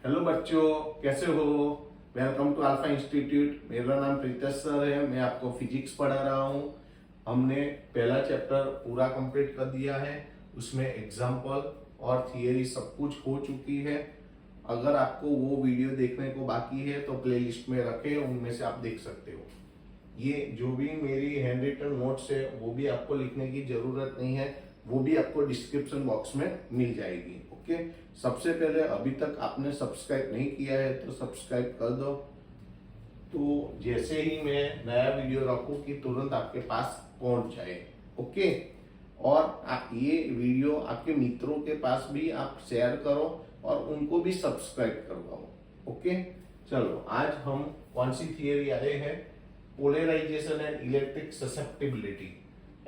Hello बच्चों, कैसे हो। Welcome to Alpha Institute. मेरा नाम प्रीतेश सर है। मैं आपको फिजिक्स पढ़ा रहा हूँ। हमने पहला चैप्टर पूरा कंप्लीट कर दिया है। उसमें एग्जाम्पल और थियरी सब कुछ हो चुकी है। अगर आपको वो वीडियो देखने को बाकी है तो प्लेलिस्ट में रखे, उनमें से आप देख सकते हो। ये जो भी मेरी हैंड रिटन नोट्स है वो भी आपको लिखने की जरूरत नहीं है, वो भी आपको डिस्क्रिप्शन बॉक्स में मिल जाएगी। ओके, सबसे पहले अभी तक आपने सब्सक्राइब नहीं किया है तो सब्सक्राइब कर दो, तो जैसे ही मैं नया वीडियो रखूं कि तुरंत आपके पास पहुंच जाए। ओके, और आप ये वीडियो आपके मित्रों के पास भी आप शेयर करो और उनको भी सब्सक्राइब करवाओ। ओके, चलो आज हम कौन सी थियरी आ रहे हैं? Polarisation and electric susceptibility.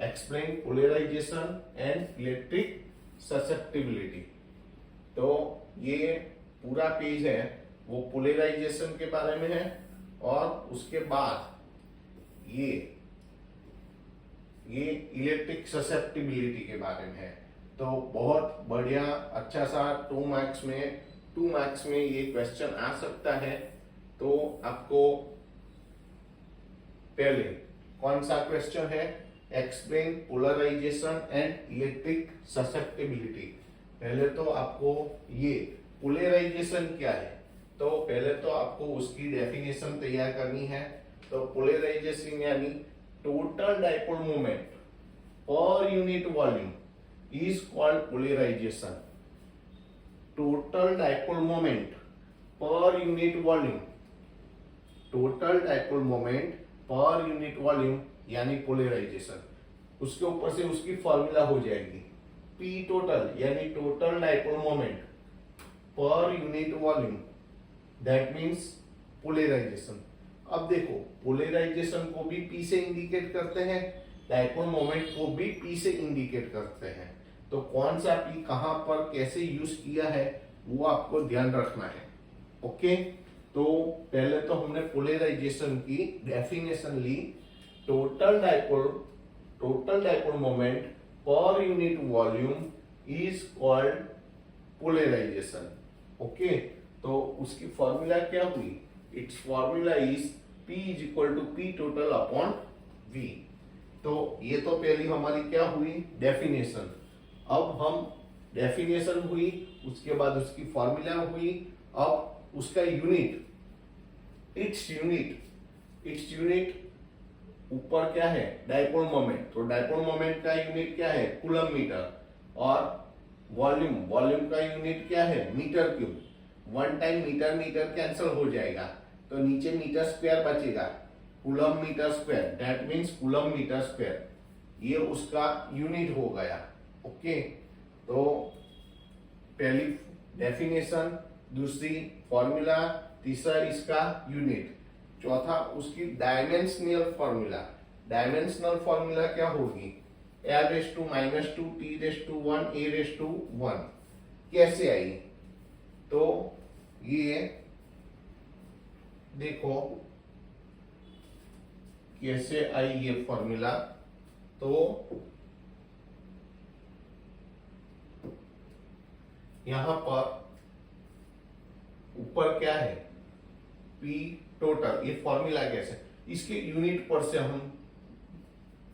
Explain polarisation and electric susceptibility. तो ये पूरा पेज है वो पोलराइजेशन के बारे में है, और उसके बाद ये इलेक्ट्रिक ससेप्टिबिलिटी के बारे में है। तो बहुत बढ़िया, अच्छा सा 2 मार्क्स में ये क्वेश्चन आ सकता है। तो आपको पहले कौन सा क्वेश्चन है? Explain polarisation and electric susceptibility. पहले तो आपको ये पोलराइजेशन क्या है, तो पहले तो आपको उसकी डेफिनेशन तैयार करनी है। तो पोलराइजेशन यानी total dipole moment per unit volume is called polarisation. Total dipole moment per unit volume, total dipole moment per unit volume यानी पोलराइजेशन। उसके ऊपर से उसकी फॉर्मूला हो जाएगी P टोटल यानी total dipole moment per unit volume, that means polarisation. अब देखो, पोलराइजेशन को भी P से इंडिकेट करते हैं, डाइपोल मोमेंट को भी P से इंडिकेट करते हैं। तो कौन सा P कहां पर कैसे यूज किया है वो आपको ध्यान रखना है। ओके, तो पहले तो हमने पोलराइजेशन की डेफिनेशन ली। Total dipole moment per unit volume is called polarisation. Okay, तो उसकी फॉर्मूला क्या हुई? It's formula is P is equal to P total upon V। तो ये तो पहली हमारी क्या हुई? डेफिनेशन। अब हम डेफिनेशन हुई, उसके बाद उसकी फॉर्मूला हुई, अब उसका यूनिट, इट्स यूनिट ऊपर क्या है? Dipole moment. तो डाइपोल मोमेंट का यूनिट क्या है? Coulomb metre. और वॉल्यूम का यूनिट क्या है? Metre cube. One time metre cancel हो जाएगा तो नीचे मीटर स्क्वायर बचेगा, coulomb metre square, that means coulomb metre square. ये उसका यूनिट हो गया। ओके, तो पहली डेफिनेशन, दूसरी फॉर्मूला, तीसरा इसका यूनिट, चौथा उसकी डायमेंशनल फॉर्मूला क्या होगी? L⁻², T⁻², A⁻1। कैसे आई? तो ये देखो कैसे आई ये फॉर्मूला। तो यहां पर ऊपर क्या है? P total. ये फॉर्मूला कैसे? इसके यूनिट पर से हम,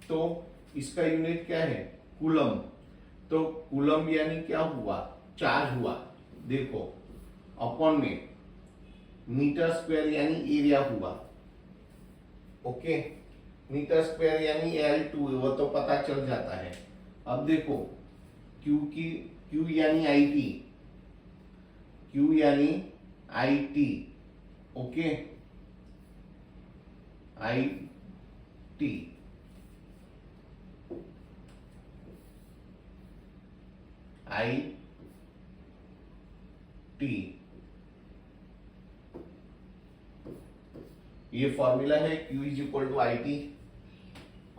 तो इसका यूनिट क्या है? कूलम। तो कूलम यानी क्या हुआ? चार्ज हुआ। देखो, अपॉन में मीटर स्क्वायर यानी एरिया हुआ। ओके, मीटर स्क्वायर यानी L2, वो तो पता चल जाता है। अब देखो, Q यानी IT। ओके, IT ये फॉर्मूला है Q is equal to IT।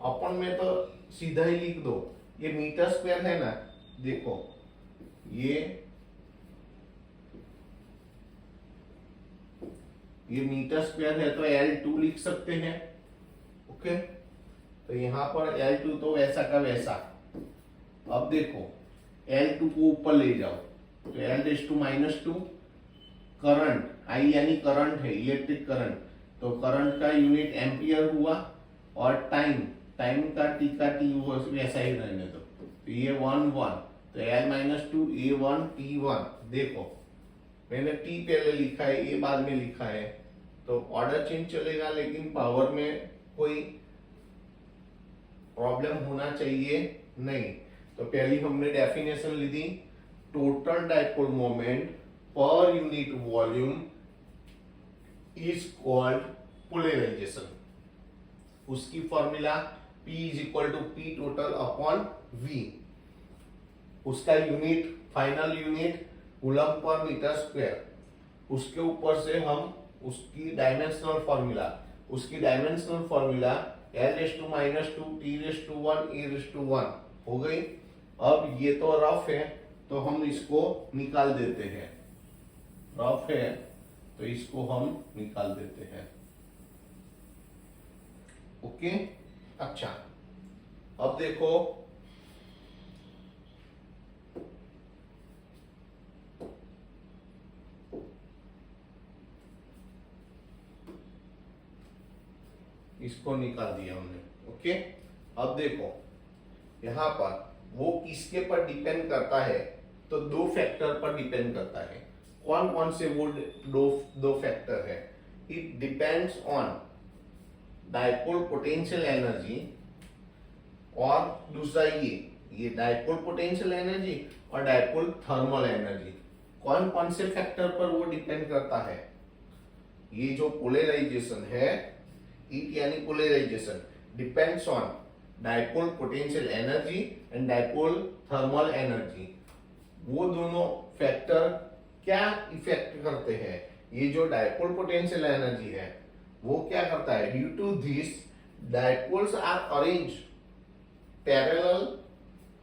अपन में तो सीधा ही लिख दो, ये मीटर स्क्वायर है ना। देखो, ये मीटर स्क्वायर है तो L2 लिख सकते हैं। ओके, तो यहां पर L2 तो वैसा का वैसा। अब देखो, L2 को ऊपर ले जाओ तो L⁻², करंट, आई यानी करंट है, इलेक्ट्रिक करंट, तो करंट का यूनिट एम्पियर हुआ, और टाइम, टाइम का टी वो वैसा ही रहने दो, तो ये 1 तो L minus two A1 T1। देखो मैंने टी पहले लिखा है, ये बाद में लिखा है, तो ऑर्डर चेंज चलेगा, लेकिन पावर में कोई प्रॉब्लम होना चाहिए नहीं। तो पहली हमने डेफिनेशन ली थी, total dipole moment per unit volume is called polarisation. उसकी formula P is equal to P total upon V। उसका unit, final unit coulomb per metre square. उसके ऊपर से हम उसकी dimensional formula L⁻², T⁻1, E⁻1 हो गई। अब ये तो रफ है, तो हम इसको निकाल देते हैं, रफ है तो इसको हम निकाल देते हैं। ओके, अच्छा अब देखो इसको निकाल दिया हमने। ओके, अब देखो यहां पर वो किसके पर डिपेंड करता है, तो दो फैक्टर पर डिपेंड करता है। कौन कौन से वो दो फैक्टर है? It depends on dipole potential energy, और दूसरा ये डाइपोल पोटेंशियल एनर्जी और डाइपोल थर्मल एनर्जी। कौन कौन से फैक्टर पर वो डिपेंड करता है? ये जो पोलराइजेशन है, इट यानी polarisation depends on dipole potential energy and dipole thermal energy. वो दोनों फैक्टर क्या इफेक्ट करते हैं? ये जो डाइपोल पोटेंशियल एनर्जी है वो क्या करता है? Due to this dipoles are arrange parallel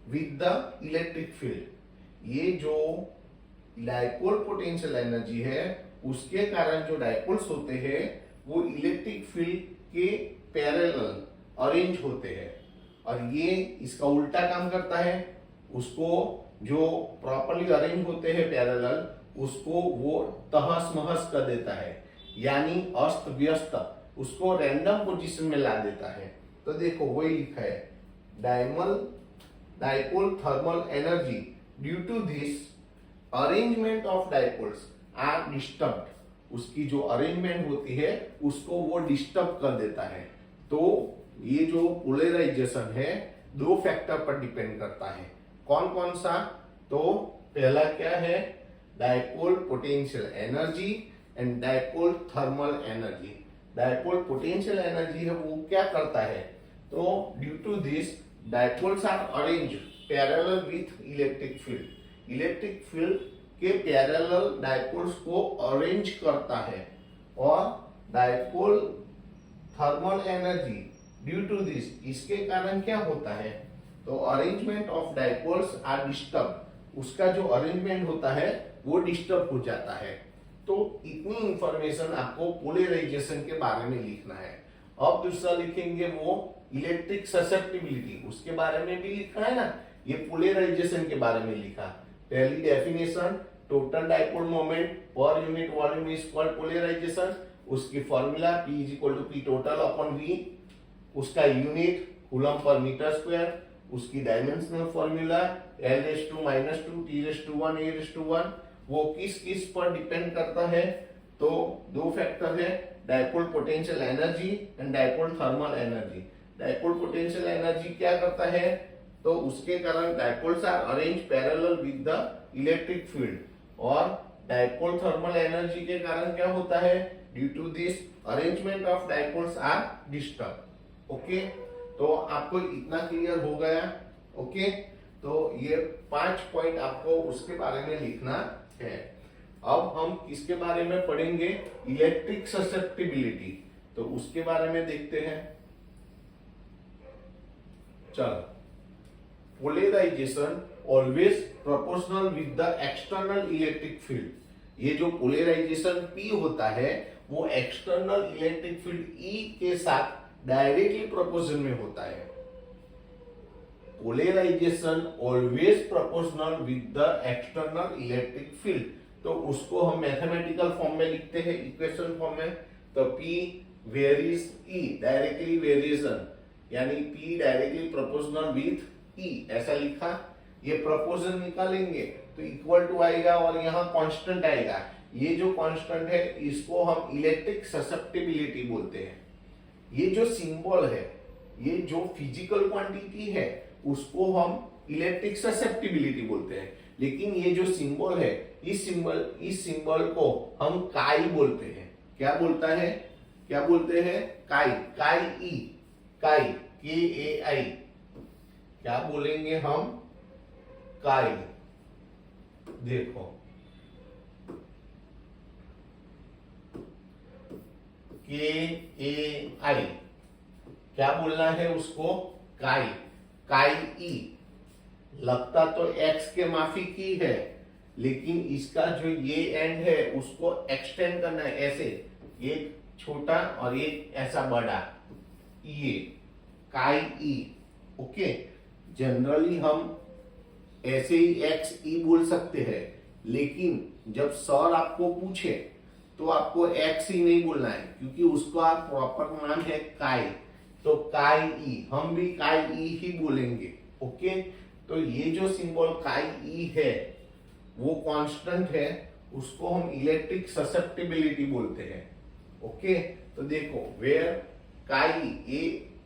with the electric field. ये जो डाइपोल पोटेंशियल एनर्जी है उसके कारण जो डाइपोल्स होते हैं वो इलेक्ट्रिक फील्ड के पैरेलल अरेंज होते हैं, और ये इसका उल्टा काम करता है। उसको जो प्रॉपर्ली अरेंज होते हैं पैरेलल, उसको वो तहस महस कर देता है, यानी अस्त व्यस्त, उसको रैंडम पोजीशन में ला देता है। तो देखो वही लिखा है, dipole thermal energy due to this arrangement of dipoles are disturbed. उसकी जो अरेंजमेंट होती है उसको वो डिस्टर्ब कर देता है। तो ये जो पोलराइजेशन है दो फैक्टर पर डिपेंड करता है। कौन कौन सा? तो पहला क्या है? Dipole potential energy and dipole thermal energy. Dipole potential energy है वो क्या करता है? तो due to this dipoles are arrange parallel with electric field. Electric field के पैरेलल डाइपोल्स को अरेंज करता है, और dipole thermal energy due to this, इसके कारण क्या होता है? तो arrangement of dipoles are disturb. उसका जो अरेंजमेंट होता है वो डिस्टर्ब हो जाता है। तो इतनी इंफॉर्मेशन आपको पोलराइजेशन के बारे में लिखना है। अब दूसरा लिखेंगे वो इलेक्ट्रिक ससेप्टिबिलिटी, उसके बारे में भी लिखा है ना, ये पोलराइजेशन के बारे में लिखा। पहली definition, total dipole moment per unit volume is called polarisation. उसकी formula P is equal to P total upon V। उसका unit coulomb per metre square. उसकी dimensional formula L⁻², T⁻1, E⁻1। वो किस किस पर डिपेंड करता है? तो दो फैक्टर है, dipole potential energy and dipole thermal energy. Dipole potential energy क्या करता है? तो उसके कारण dipoles are arrange parallel with the electric field, और डाइपोल थर्मल एनर्जी के कारण क्या होता है? Due to this arrangement of dipoles are disturb. Okay, तो आपको इतना क्लियर हो गया? ओके, तो ये 5 पॉइंट आपको उसके बारे में लिखना है। अब हम किसके बारे में पढ़ेंगे? Electric susceptibility. तो उसके बारे में देखते हैं। चलो, polarisation always proportional with the external electric field. ये जो पोलराइजेशन P होता है वो एक्सटर्नल इलेक्ट्रिक फील्ड E के साथ डायरेक्टली प्रोपोर्शन में होता है। Polarisation always proportional with the external electric field. तो उसको हम मैथमेटिकल फॉर्म में लिखते हैं, इक्वेशन फॉर्म में। तो P varies E directly variation, यानी P directly proportional with E ऐसा लिखा। ये प्रोपोर्शन निकालेंगे तो इक्वल टू आएगा और यहाँ कांस्टेंट आएगा। ये जो कांस्टेंट है इसको हम इलेक्ट्रिक ससेप्टिबिलिटी बोलते हैं। ये जो सिंबल है, ये जो फिजिकल क्वांटिटी है उसको हम इलेक्ट्रिक ससेप्टिबिलिटी बोलते हैं। लेकिन ये जो सिंबल है, इस सिंबल को हम काई बोलते हैं। क्या बोलते हैं? काई, काई, KAI। क्या बोलेंगे हम? काई। देखो KAI, क्या बोलना है उसको? काई E। लगता तो x के माफिक ही है, लेकिन इसका जो ये एंड है उसको एक्सटेंड करना है ऐसे, एक छोटा और एक ऐसा बड़ा, ये काई E। ओके, जनरली हम ऐसे ही XE बोल सकते हैं, लेकिन जब सर आपको पूछे तो आपको XE नहीं बोलना है, क्योंकि उसका प्रॉपर नाम है काई। तो काई E, हम भी काई E ही बोलेंगे। ओके, तो ये जो सिंबल काई E है वो कांस्टेंट है, उसको हम इलेक्ट्रिक ससेप्टिबिलिटी बोलते हैं। ओके, तो देखो वेयर काई, ये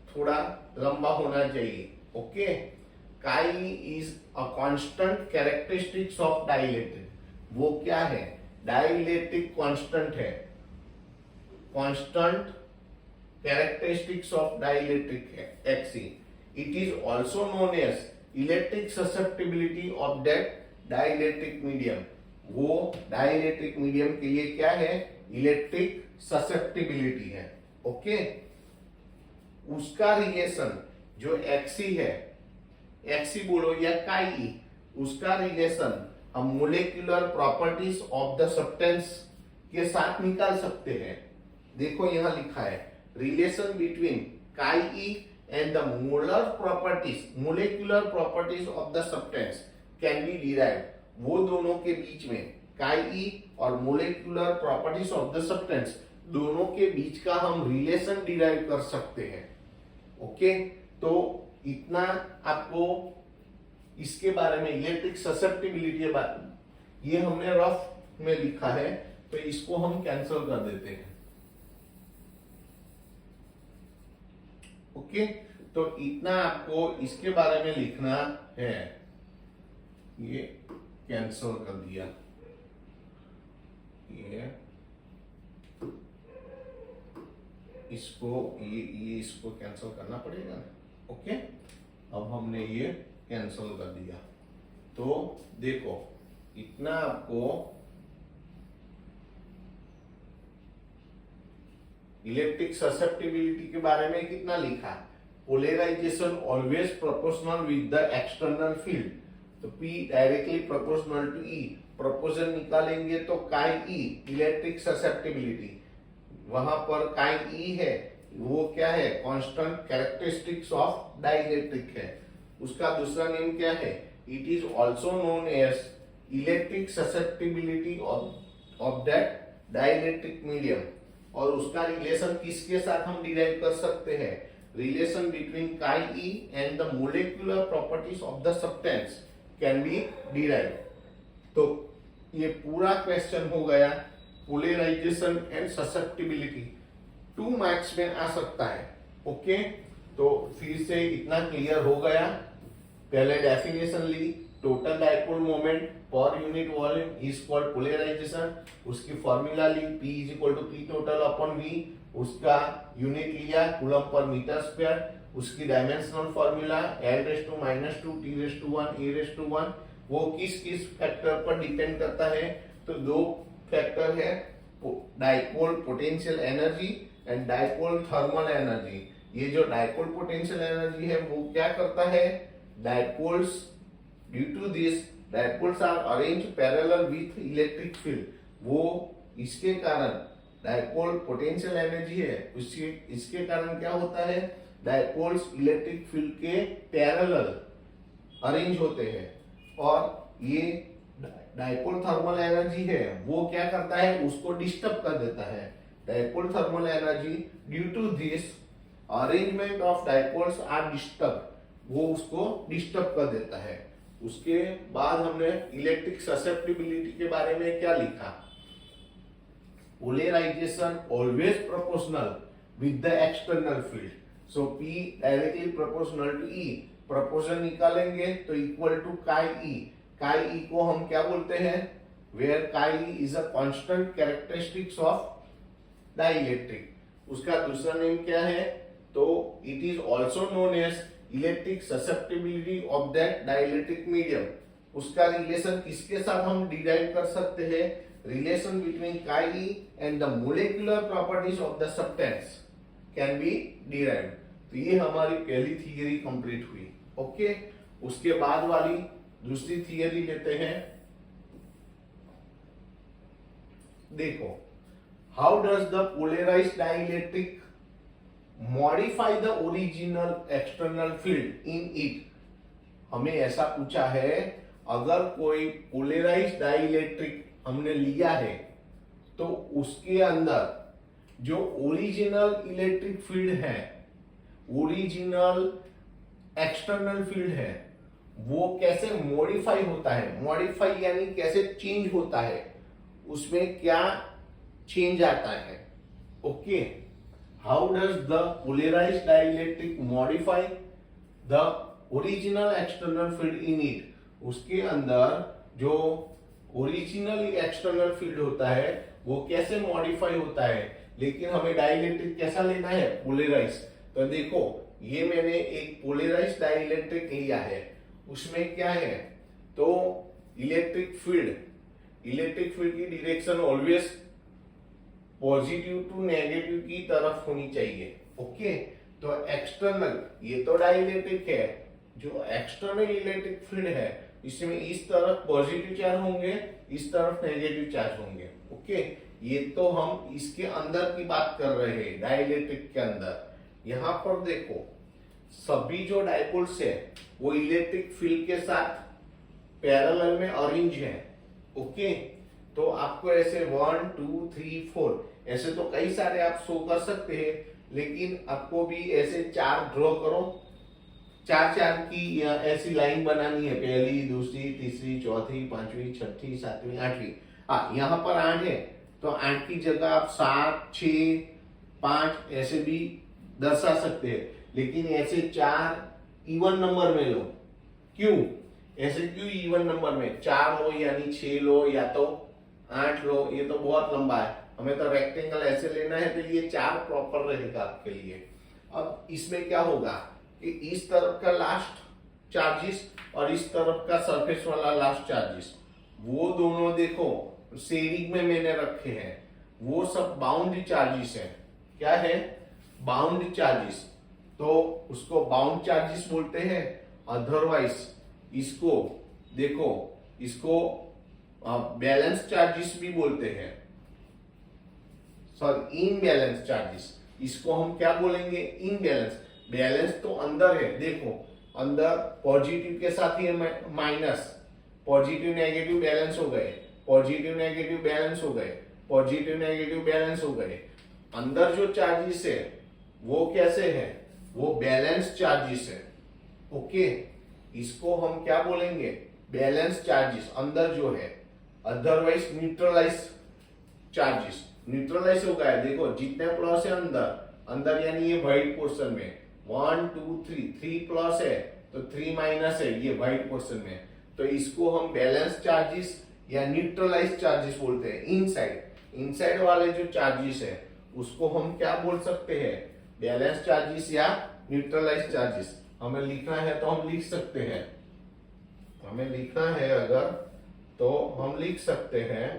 थोड़ा लंबा होना चाहिए। Okay, chi is a constant characteristics of dielectric. वो क्या है? डाइलेक्ट्रिक कांस्टेंट है, कांस्टेंट कैरेक्टरिस्टिक्स ऑफ डाइलेक्ट्रिक है Xe। It is also known as electric susceptibility of that dielectric medium. वो डाइलेक्ट्रिक मीडियम के लिए क्या है? इलेक्ट्रिक ससेप्टिबिलिटी है। ओके, उसका रिलेशन जो Xe है, Xe बोलो या काई, उसका रिलेशन हम molecular properties of the substance के साथ निकाल सकते हैं। देखो यहां लिखा है relation between chi E and the molecular properties of the substance can be derived। वो दोनों के बीच में काई E और molecular properties of the substance, दोनों के बीच का हम रिलेशन डिराइव कर सकते हैं। ओके, तो इतना आपको इसके बारे में, इलेक्ट्रिक ससेप्टिबिलिटी के बारे में, ये हमने रफ में लिखा है, तो इसको हम कैंसिल कर देते हैं। ओके, तो इतना आपको इसके बारे में लिखना है। ये कैंसिल कर दिया, ये इसको कैंसिल करना पड़ेगा ना। ओके, अब हमने ये कैंसिल कर दिया। तो देखो इतना आपको इलेक्ट्रिक ससेप्टिबिलिटी के बारे में कितना लिखा? Polarisation always proportional with the external field. तो P directly proportional to E। Proportion निकालेंगे तो काई E, इलेक्ट्रिक ससेप्टिबिलिटी, वहां पर काई E है, वो क्या है? कांस्टेंट कैरेक्टरिस्टिक्स ऑफ डाइलेक्ट्रिक है। उसका दूसरा नेम क्या है? It is also known as electric susceptibility of that dielectric medium. और उसका रिलेशन किसके साथ हम डिराइव कर सकते हैं? Relation between chi E and the molecular properties of the substance can B derive. तो ये पूरा क्वेश्चन हो गया पोलराइजेशन एंड ससेप्टिबिलिटी। 2 मार्क्स में आ सकता है। ओके, तो फिर से इतना क्लियर हो गया। पहले डेफिनेशन ली, total dipole moment per unit volume is called polarisation. उसकी फॉर्मूला ली, P is equal to P total upon V। उसका यूनिट लिया कूलम पर मीटर स्क्वायर। उसकी dimensional formula L⁻², T⁻1, A⁻1। वो किस किस फैक्टर पर डिपेंड करता है? तो 2 फैक्टर है, dipole potential energy and dipole thermal energy. ये जो डाइपोल पोटेंशियल एनर्जी है वो क्या करता है? Dipoles, due to this dipoles are arrange parallel with electric field. वो इसके कारण डाइपोल पोटेंशियल एनर्जी है, इसके कारण क्या होता है? डाइपोल्स इलेक्ट्रिक फील्ड के पैरेलल अरेंज होते हैं। और ये डायपोल थर्मल एनर्जी है वो क्या करता है, उसको डिस्टर्ब कर देता है। Dipole thermal energy due to this arrangement of dipoles are disturb, वो उसको डिस्टर्ब कर देता है। उसके बाद हमने इलेक्ट्रिक ससेप्टिबिलिटी के बारे में क्या लिखा, polarisation always proportional with the external field, so P directly proportional to E, proportion निकालेंगे तो इक्वल टू काई E। काई E को हम क्या बोलते हैं, where chi E is a constant characteristics of dielectric. उसका दूसरा नेम क्या है, तो it is also known as electric susceptibility of that dielectric medium. उसका रिलेशन किसके साथ हम डिराइव कर सकते हैं, relation between chi E and the molecular properties of the substance can be derived. तो ये हमारी पहली थियरी कंप्लीट हुई। ओके, उसके बाद वाली दूसरी थियरी लेते हैं। देखो, how does the polarised dielectric modify the original external field in it. हमें ऐसा पूछा है, अगर कोई पोलराइज्ड डाइलेक्ट्रिक हमने लिया है तो उसके अंदर जो ओरिजिनल इलेक्ट्रिक फील्ड है, ओरिजिनल एक्सटर्नल फील्ड है, वो कैसे मॉडिफाई होता है। मॉडिफाई यानी कैसे चेंज होता है, उसमें क्या चेंज आता है। Okay, how does the polarised dielectric modify the original external field in it. उसके अंदर जो ओरिजिनल एक्सटर्नल फील्ड होता है वो कैसे मॉडिफाई होता है। लेकिन हमें डाइलेक्ट्रिक कैसा लेना है, पोलराइज। तो देखो, ये मैंने एक पोलराइज्ड डाइलेक्ट्रिक लिया है, उसमें क्या है, तो इलेक्ट्रिक फील्ड की direction always positive to negative की तरफ होनी चाहिए। ओके, तो एक्सटर्नल, ये तो डाइलेक्ट्रिक है, जो एक्सटर्नल इलेक्ट्रिक फील्ड है इसमें इस तरफ पॉजिटिव चार्ज होंगे, इस तरफ नेगेटिव चार्ज होंगे। ओके, ये तो हम इसके अंदर की बात कर रहे हैं, डाइलेक्ट्रिक के अंदर। यहां पर देखो, सभी जो डायपोल्स है वो इलेक्ट्रिक फील्ड के साथ पैरेलल में अरेंज है। ओके, तो आपको ऐसे 1 2 3 4 ऐसे तो कई सारे आप शो कर सकते हैं, लेकिन आपको भी ऐसे 4 ड्रॉ करो, 4 की ऐसी लाइन बनानी है, पहली, दूसरी, तीसरी, चौथी, पांचवी, छठी, सातवीं, आठवीं। हाँ, यहाँ पर 8 है तो 8 की जगह आप 7 6 5 ऐसे भी दर्शा सकते हैं, लेकिन ऐसे 4 इवन नंबर में लो। क्यों ऐसे, क्यों इवन नंबर में 4 लो, यानी 6 लो या तो 8 लो, ये तो बहुत लंबा है, हमें तो रेक्टेंगल ऐसे लेना है, तो ये 4 प्रॉपर रहेगा आपके लिए। अब इसमें क्या होगा कि इस तरफ का लास्ट चार्जेस और इस तरफ का सरफेस वाला लास्ट चार्जेस, वो दोनों देखो शेडिंग में मैंने रखे हैं, वो सब बाउंड चार्जेस हैं। क्या है, बाउंड चार्जेस, तो उसको बाउंड चार्जेस बोलते हैं। अदरवाइज इसको देखो, इसको बैलेंस चार्जेस भी बोलते हैं, सॉरी इनबैलेंस चार्जेस। इसको हम क्या बोलेंगे, इनबैलेंस। बैलेंस तो अंदर है, देखो अंदर पॉजिटिव के साथ ही माइनस, पॉजिटिव नेगेटिव बैलेंस हो गए, पॉजिटिव नेगेटिव बैलेंस हो गए, पॉजिटिव नेगेटिव बैलेंस हो गए। अंदर जो चार्जेस है वो कैसे है, वो बैलेंस चार्जेस है। ओके, इसको हम क्या बोलेंगे, बैलेंस चार्जेस अंदर जो है। अदरवाइज न्यूट्रलाइज चार्जेस, न्यूट्रलाइज हो गया। देखो जितने प्लस है अंदर यानी ये व्हाइट पोर्शन में 1 2 3 प्लस है तो 3 माइनस है ये व्हाइट पोर्शन में, तो इसको हम बैलेंस चार्जेस या न्यूट्रलाइज चार्जेस बोलते हैं। इनसाइड वाले जो चार्जेस है उसको हम क्या बोल सकते हैं, बैलेंस चार्जेस या न्यूट्रलाइज चार्जेस। हमें लिखना है तो हम लिख सकते हैं, हमें लिखना है अगर तो हम लिख सकते हैं।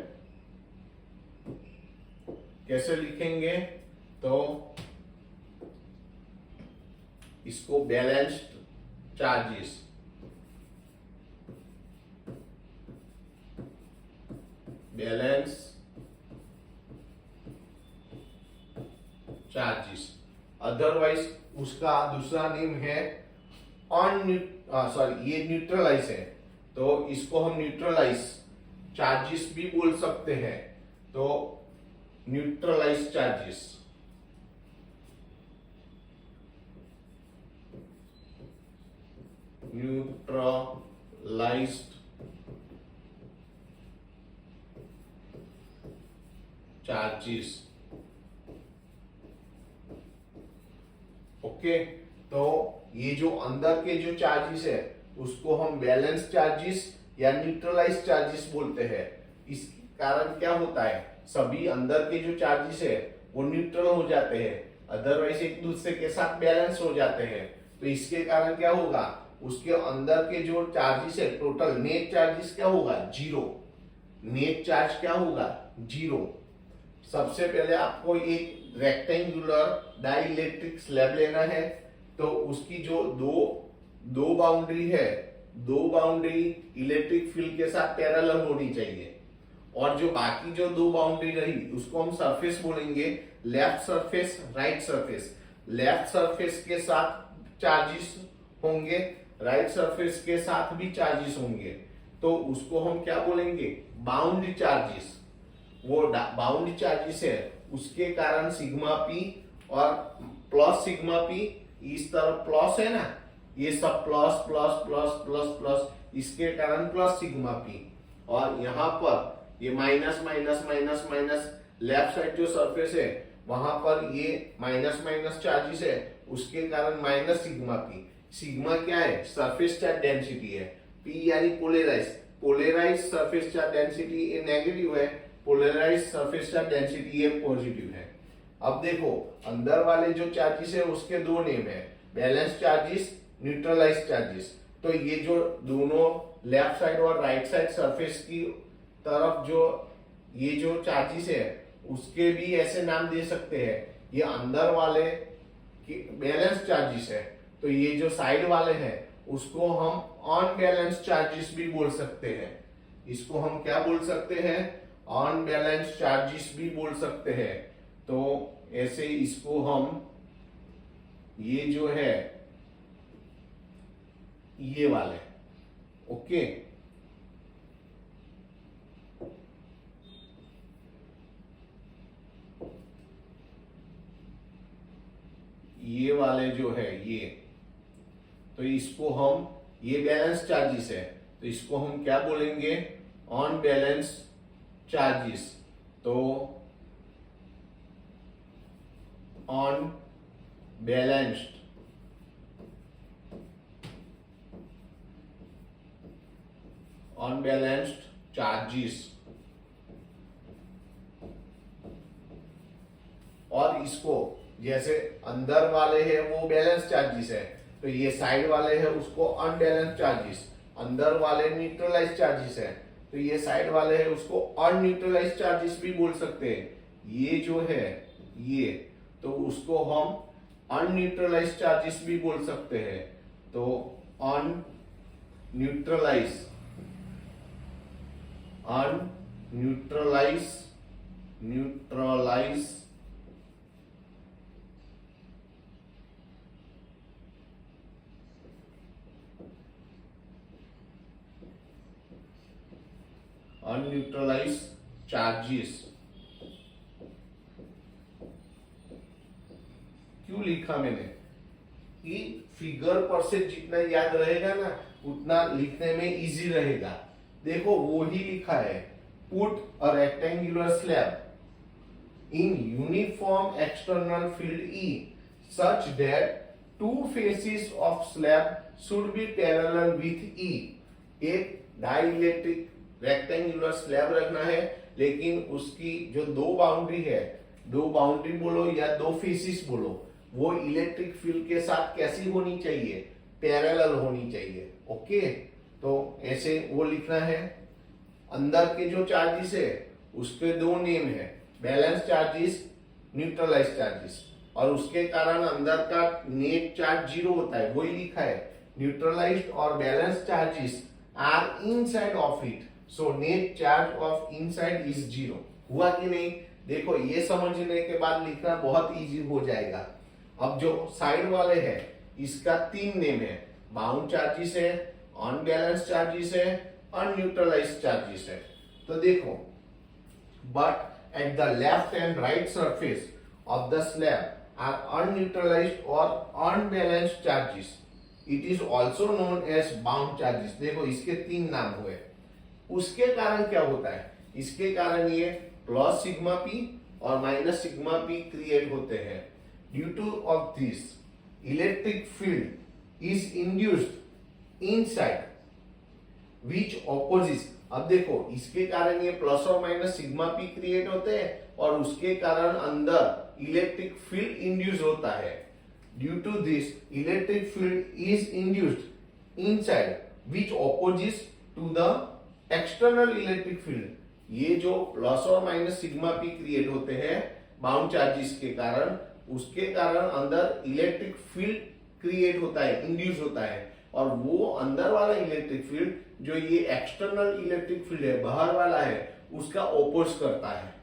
कैसे लिखेंगे, तो इसको balanced charges, balance charges. Otherwise उसका दूसरा नेम है ये न्यूट्रलाइज है, तो इसको हम न्यूट्रलाइज चार्जेस भी बोल सकते हैं। तो neutralise charges, neutralised charges. Okay, तो ये जो अंदर के जो चार्जेस है उसको हम बैलेंस चार्जेस या न्यूट्रलाइज चार्जेस बोलते हैं। इस कारण क्या होता है, सभी अंदर के जो चार्जेस है वो न्यूट्रल हो जाते हैं, अदरवाइज एक दूसरे के साथ बैलेंस हो जाते हैं। तो इसके कारण क्या होगा, उसके अंदर के जो चार्जेस है टोटल नेट चार्जेस क्या होगा, जीरो। नेट चार्ज क्या होगा, जीरो। सबसे पहले आपको एक रेक्टेंगुलर डाइइलेक्ट्रिक स्लैब लेना है। तो उसकी जो दो बाउंड्री है, दो बाउंड्री इलेक्ट्रिक फील्ड के साथ पैरेलल होनी चाहिए। और जो बाकी जो दो बाउंड्री रही उसको हम सरफेस बोलेंगे, left surface, right surface. Left surface के साथ चार्जेस होंगे, राइट सरफेस के साथ भी चार्जेस होंगे। तो उसको हम क्या बोलेंगे, बाउंड चार्जेस। वो बाउंड चार्जेस है, उसके कारण सिग्मा पी और प्लस सिग्मा पी, इस तरफ प्लस है ना, ये सब plus plus plus plus plus, इसके कारण प्लस सिग्मा पी। और यहाँ पर ये minus minus minus minus, left side जो सरफेस है वहां पर ये माइनस माइनस चार्जेस है, उसके कारण माइनस सिग्मा पी। सिग्मा क्या है, सरफेस चार्ज डेंसिटी है। पी यानी polarise, polarise surface charge density ये नेगेटिव है, पोलराइज सरफेस चार्ज डेंसिटी ये पॉजिटिव है। अब देखो अंदर वाले जो चार्जेस है उसके दो नेम है, बैलेंस चार्जेस, न्यूट्रलाइज चार्जेस। तो ये जो दोनों लेफ्ट साइड और राइट साइड सरफेस की तरफ जो ये जो चार्जेस है उसके भी ऐसे नाम दे सकते हैं। ये अंदर वाले बैलेंस चार्जेस है, तो ये जो साइड वाले हैं उसको हम अनबैलेंस चार्जेस भी बोल सकते हैं। इसको हम क्या बोल सकते हैं, अनबैलेंस चार्जेस भी बोल सकते हैं। तो ऐसे इसको हम, ये जो है ये वाले, ओके, ये वाले जो है ये, तो इसको हम, ये बैलेंस चार्जेस है तो इसको हम क्या बोलेंगे, ऑन बैलेंस चार्जेस। तो ऑन बैलेंस्ड चार्जेस। और इसको जैसे अंदर वाले हैं वो बैलेंस चार्जेस है, तो ये साइड वाले हैं उसको अनबैलेंस चार्जेस। अंदर वाले न्यूट्रलाइज चार्जेस है, तो ये साइड वाले हैं उसको अनन्यूट्रलाइज चार्जेस भी बोल सकते हैं। ये जो है ये, तो उसको हम अनन्यूट्रलाइज चार्जेस भी बोल सकते हैं। तो अनन्यूट्रलाइज अनन्यूट्रलाइज चार्जेस। क्यों लिखा मैंने, कि फिगर पर से जितना याद रहेगा ना उतना लिखने में इजी रहेगा। देखो वो ही लिखा है, put a rectangular slab in uniform external field E such that two faces of slab should be parallel with E। एक डाइइलेक्ट्रिक रेक्टेंगुलर स्लैब रखना है, लेकिन उसकी जो दो बाउंड्री है, दो बाउंड्री बोलो या दो फेसिस बोलो, वो इलेक्ट्रिक फील्ड के साथ कैसी होनी चाहिए, पैरेलल होनी चाहिए। ओके, तो ऐसे वो लिखना है। अंदर के जो चार्जेस है उसके दो नेम है, बैलेंस चार्जेस, न्यूट्रलाइज चार्जेस। और उसके कारण अंदर का नेट चार्ज जीरो होता है, वही लिखा है। न्यूट्रलाइज्ड और balance charges are inside of it, so net charge of inside is zero. हुआ कि नहीं, देखो ये समझने के बाद लिखना बहुत इजी हो जाएगा। अब जो साइड वाले हैं इसका तीन नेम है, बाउंड चार्जेस है, अनबैलेंस चार्जेस है, अनन्यूट्रलाइज्ड चार्जेस है। तो देखो, but at the left and right surface of the slab are unneutralised और unbalanced charges, it is also known as bound charges. देखो इसके तीन नाम हुए। उसके कारण क्या होता है, इसके कारण ये प्लस सिग्मा पी और माइनस सिग्मा पी क्रिएट होते हैं। Due two of this electric field is induced inside which opposite. अब देखो इसके कारण ये प्लस और माइनस सिग्मा पी क्रिएट होते हैं और उसके कारण अंदर इलेक्ट्रिक फील्ड इंड्यूस होता है। Due to this electric field is induced inside which opposite to the external electric field. ये जो प्लस और माइनस सिग्मा पी क्रिएट होते हैं बाउंड चार्जेस के कारण, उसके कारण अंदर इलेक्ट्रिक फील्ड क्रिएट होता है, इंड्यूस होता है, और वो अंदर वाला इलेक्ट्रिक फील्ड जो ये एक्सटर्नल इलेक्ट्रिक फील्ड है, बाहर वाला है, उसका ओपोज करता है।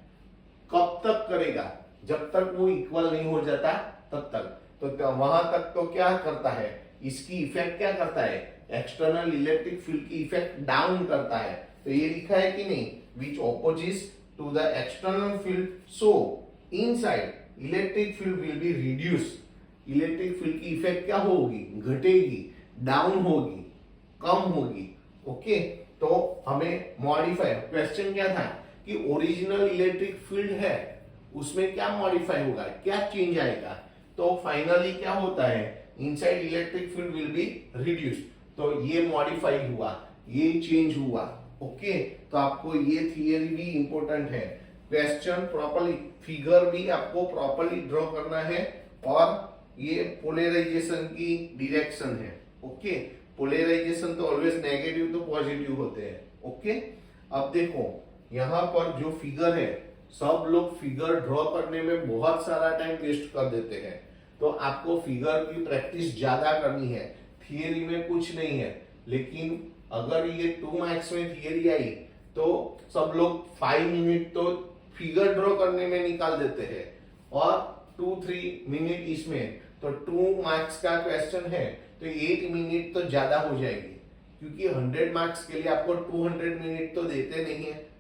कब तक करेगा, जब तक वो इक्वल नहीं हो जाता तब तक। तो वहां तक तो क्या करता है, इसकी इफेक्ट क्या करता है, एक्सटर्नल इलेक्ट्रिक फील्ड की इफेक्ट डाउन करता है। तो ये लिखा है कि नहीं, which opposite to the external field, so inside electric field will be reduce. Electric field की इफेक्ट क्या होगी, घटेगी, डाउन होगी, कम होगी। ओके, तो हमें मॉडिफाई, क्वेश्चन क्या था कि ओरिजिनल इलेक्ट्रिक फील्ड है उसमें क्या मॉडिफाई होगा, क्या चेंज आएगा। तो फाइनली क्या होता है, inside electric field will be reduce. तो ये मॉडिफाई हुआ, ये चेंज हुआ। ओके, तो आपको ये थियरी भी इंपॉर्टेंट है। क्वेश्चन प्रॉपर्ली, फिगर भी आपको प्रॉपर्ली ड्रॉ करना है, और ये पोलराइजेशन की डायरेक्शन है। ओके, पोलराइजेशन तो ऑलवेज नेगेटिव तो पॉजिटिव होते हैं। ओके, अब देखो यहाँ पर जो फिगर है, सब लोग फिगर ड्रॉ करने में बहुत सारा टाइम वेस्ट कर देते हैं। तो आपको फिगर की प्रैक्टिस ज्यादा करनी है, थियरी में कुछ नहीं है। लेकिन अगर ये 2 मार्क्स में थियरी आई तो सब लोग 5 मिनट तो फिगर ड्रॉ करने में निकाल देते हैं और 2-3 मिनट इसमें। तो 2 मार्क्स का क्वेश्चन है तो 8 मिनट तो ज्यादा हो जाएगी, क्योंकि 100 मार्क्स के लिए आपको 200 मिनट तो देते नहीं है।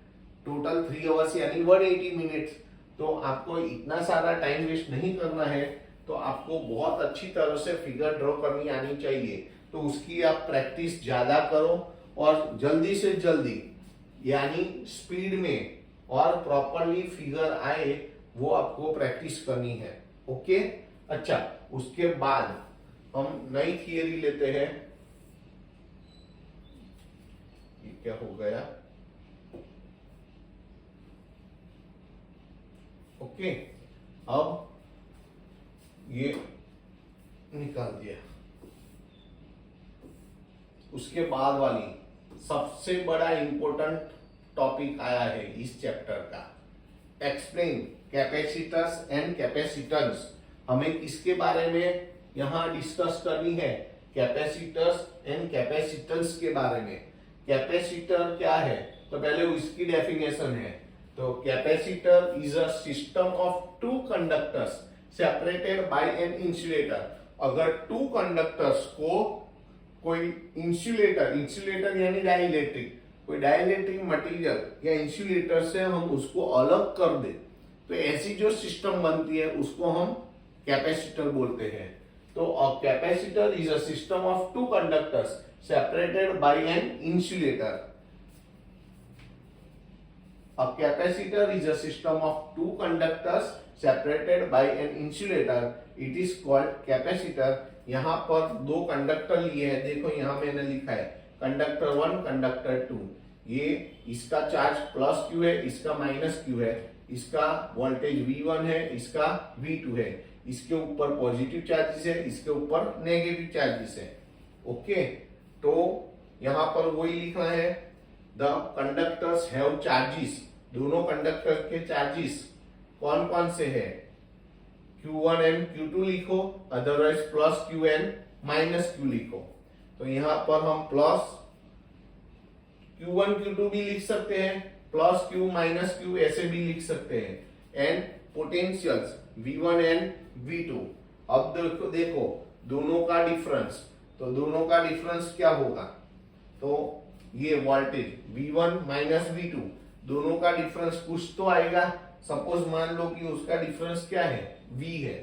टोटल 3 आवर्स यानी 180 मिनट्स। तो आपको इतना सारा टाइम वेस्ट नहीं करना है। तो आपको बहुत अच्छी तरह से फिगर ड्रॉ करनी आनी चाहिए। तो उसकी आप प्रैक्टिस ज्यादा करो और जल्दी से जल्दी यानी स्पीड में और प्रॉपरली फिगर आए वो आपको प्रैक्टिस करनी है। ओके, अच्छा, उसके बाद हम नई थियरी लेते हैं। ये क्या हो गया, ओके, अब ये निकाल दिया। उसके बाद वाली सबसे बड़ा इंपॉर्टेंट टॉपिक आया है इस चैप्टर का, एक्सप्लेन कैपेसिटर्स एंड कैपेसिटेंस। हमें किसके बारे में यहाँ डिस्कस करनी है, कैपेसिटर्स एंड कैपेसिटेंस के बारे में। कैपेसिटर क्या है, तो पहले उसकी डेफिनेशन है। तो capacitor is a system of 2 conductors separated by an insulator. अगर 2 कंडक्टर्स को कोई इंसुलेटर यानी डाइलेक्ट्रिक, कोई डाइलेक्ट्रिक मटेरियल या इंसुलेटर से हम उसको अलग कर दे तो ऐसी जो सिस्टम बनती है उसको हम कैपेसिटर बोलते हैं। तो capacitor is a system of 2 conductors separated by an insulator. A capacitor is a system of 2 conductors separated by an insulator. It is called capacitor. यहाँ पर 2 कंडक्टर लिए हैं, देखो यहाँ मैंने लिखा है कंडक्टर 1, कंडक्टर 2। ये इसका चार्ज प्लस क्यू है, इसका माइनस क्यू है, इसका वोल्टेज V1 है, इसका V2 है, इसके ऊपर पॉजिटिव चार्जेस है, इसके ऊपर नेगेटिव चार्जेस है। ओके, तो यहाँ पर वही लिखना है, द कंडक्टर्स हैव चार्जेस। दोनों कंडक्टर के चार्जेस कौन कौन से हैं, Q1 एंड Q2 लिखो, otherwise plus Q and minus Q लिखो। तो यहाँ पर हम प्लस Q1 Q2 भी लिख सकते हैं, प्लस Q माइनस Q ऐसे भी लिख सकते हैं। And potentials V1 and V2। अब देखो दोनों का डिफरेंस, तो दोनों का डिफरेंस क्या होगा, तो ये वोल्टेज V1 माइनस V2, दोनों का डिफरेंस कुछ तो आएगा। सपोज मान लो कि उसका डिफरेंस क्या है, V है।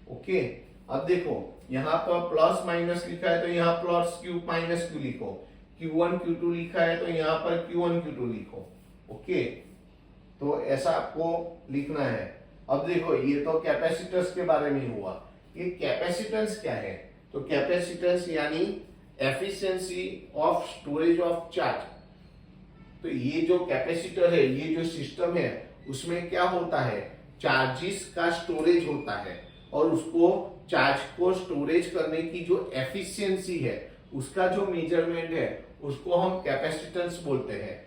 ओके, अब देखो यहाँ पर प्लस माइनस लिखा है तो यहाँ प्लस क्यू माइनस क्यू लिखो, Q1 Q2 लिखा है तो यहाँ पर Q1 Q2 लिखो। ओके, तो ऐसा आपको लिखना है। अब देखो ये तो कैपेसिटर्स के बारे में हुआ, ये कैपेसिटेंस क्या है, तो कैपेसिटेंस यानी efficiency of storage of charge. तो ये जो कैपेसिटर है, ये जो सिस्टम है, उसमें क्या होता है, चार्जेस का स्टोरेज होता है, और उसको चार्ज को स्टोरेज करने की जो एफिशिएंसी है, उसका जो मेजरमेंट है, उसको हम कैपेसिटेंस बोलते हैं।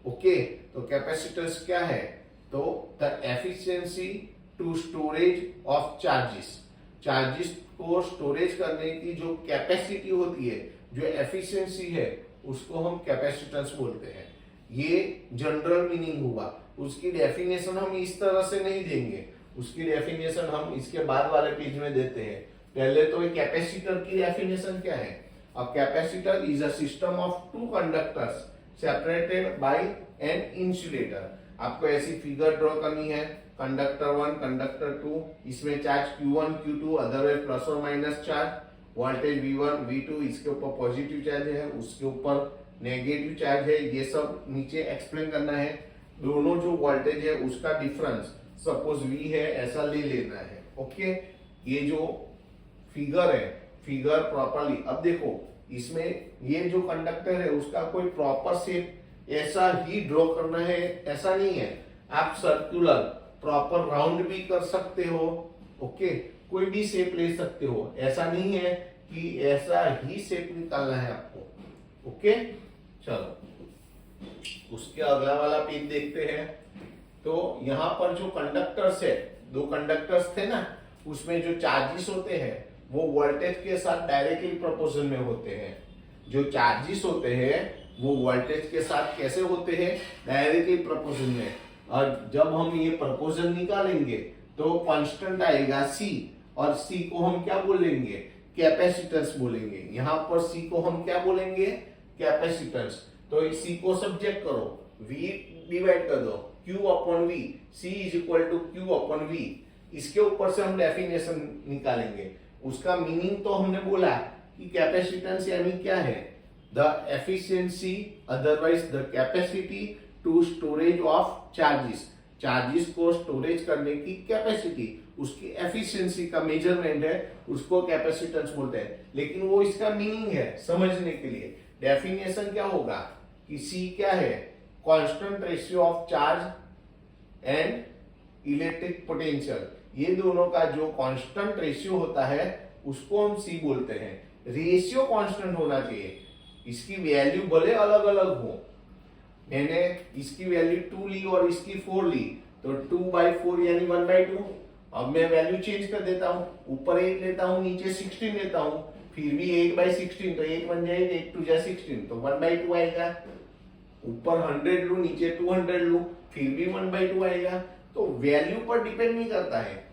ओके, तो कैपेसिटेंस क्या है, तो the efficiency to storage of charges, charges को स्टोरेज करने की जो कैपेसिटी होती है, जो एफिशिएंसी है, उसको हम कैपेसिटेंस बोलते हैं। ये जनरल मीनिंग हुआ। उसकी डेफिनेशन हम इस तरह से नहीं देंगे, उसकी डेफिनेशन हम इसके बाद वाले पेज में देते हैं। पहले तो कैपेसिटर की डेफिनेशन क्या है। अब capacitor is a system of two conductors separated by an insulator. आपको ऐसी फिगर ड्रॉ करनी है, कंडक्टर 1 कंडक्टर 2, इसमें charge Q1 Q2 otherwise plus और minus charge, voltage V1 V2, इसके ऊपर पॉजिटिव चार्ज है, उसके ऊपर नेगेटिव चार्ज है, ये सब नीचे एक्सप्लेन करना है। दोनों जो वोल्टेज है उसका डिफरेंस सपोज V है, ऐसा ले लेना है। ओके, ये जो फिगर है, फिगर प्रॉपरली, अब देखो इसमें ये जो कंडक्टर है उसका कोई प्रॉपर शेप ऐसा ही ड्रॉ करना है, ऐसा नहीं है। आप सर्कुलर प्रॉपर राउंड भी कर सकते हो। ओके, कोई भी शेप ले सकते हो, ऐसा नहीं है कि ऐसा ही शेप निकालना है आपको। ओके, चलो उसके अगला वाला पेज देखते हैं। तो यहाँ पर जो कंडक्टर्स है, दो कंडक्टर्स थे ना, उसमें जो चार्जेस होते हैं वो वोल्टेज के साथ डायरेक्टली प्रोपोर्शन में होते हैं। जो चार्जेस होते हैं वो वोल्टेज के साथ कैसे होते हैं, डायरेक्टली प्रोपोर्शन में। और जब हम ये प्रोपोर्शन निकालेंगे तो कांस्टेंट आएगा C, और C को हम क्या बोलेंगे, कैपेसिटेंस बोलेंगे। यहाँ पर C को हम क्या बोलेंगे, कैपेसिटेंस। तो C को सब्जेक्ट करो, V डिवाइड कर दो Q upon V, C is equal to Q upon V। इसके ऊपर से हम डेफिनेशन निकालेंगे। उसका मीनिंग तो हमने बोला कि कैपेसिटेंस यानी क्या है, the efficiency otherwise the capacity to storage of charges, charges को स्टोरेज करने की कैपेसिटी, उसकी एफिशिएंसी का मेजरमेंट है, उसको कैपेसिटेंस बोलते हैं। लेकिन वो इसका मीनिंग है समझने के लिए। डेफिनेशन क्या होगा कि C क्या है, constant ratio of charge and electric potential. ये दोनों का जो कांस्टेंट रेशियो होता है उसको हम C बोलते हैं। रेशियो कांस्टेंट होना चाहिए, इसकी वैल्यू भले अलग अलग हो। मैंने इसकी वैल्यू 2 ली और इसकी 4 ली, तो 2/4 यानी 1/2। अब मैं वैल्यू चेंज कर देता हूँ, ऊपर 8 लेता हूँ, नीचे 16 लेता हूँ, फिर भी 8/16, तो 8 बन जाएगा, 8 2 जा 16, तो 1/2 आएगा। ऊपर 100 लू, नीचे 200 लू, फिर भी 1/2 आएगा। तो वैल्यू पर डिपेंड नहीं करता है,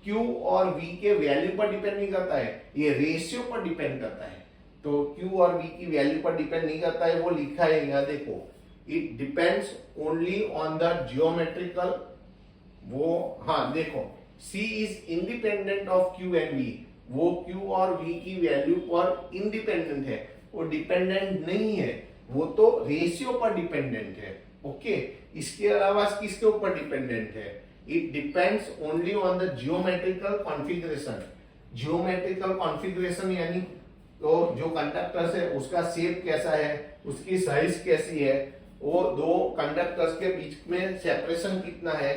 Q और V के वैल्यू पर डिपेंड नहीं करता है, ये रेशियो पर डिपेंड करता है। तो Q और V की वैल्यू पर डिपेंड नहीं करता है, वो लिखा है यहाँ देखो, it depends only on the geometrical. वो हाँ देखो, C is independent of Q and V, वो Q और V की वैल्यू पर इंडिपेंडेंट है, वो डिपेंडेंट नहीं है, वो तो रेशियो पर डिपेंडेंट है। ओके, इसके अलावा किसके ऊपर डिपेंडेंट है, it depends only on the geometrical configuration. Geometrical configuration यानी तो जो कंडक्टर्स है उसका शेप कैसा है, उसकी साइज कैसी है, वो दो कंडक्टर्स के बीच में सेपरेशन कितना है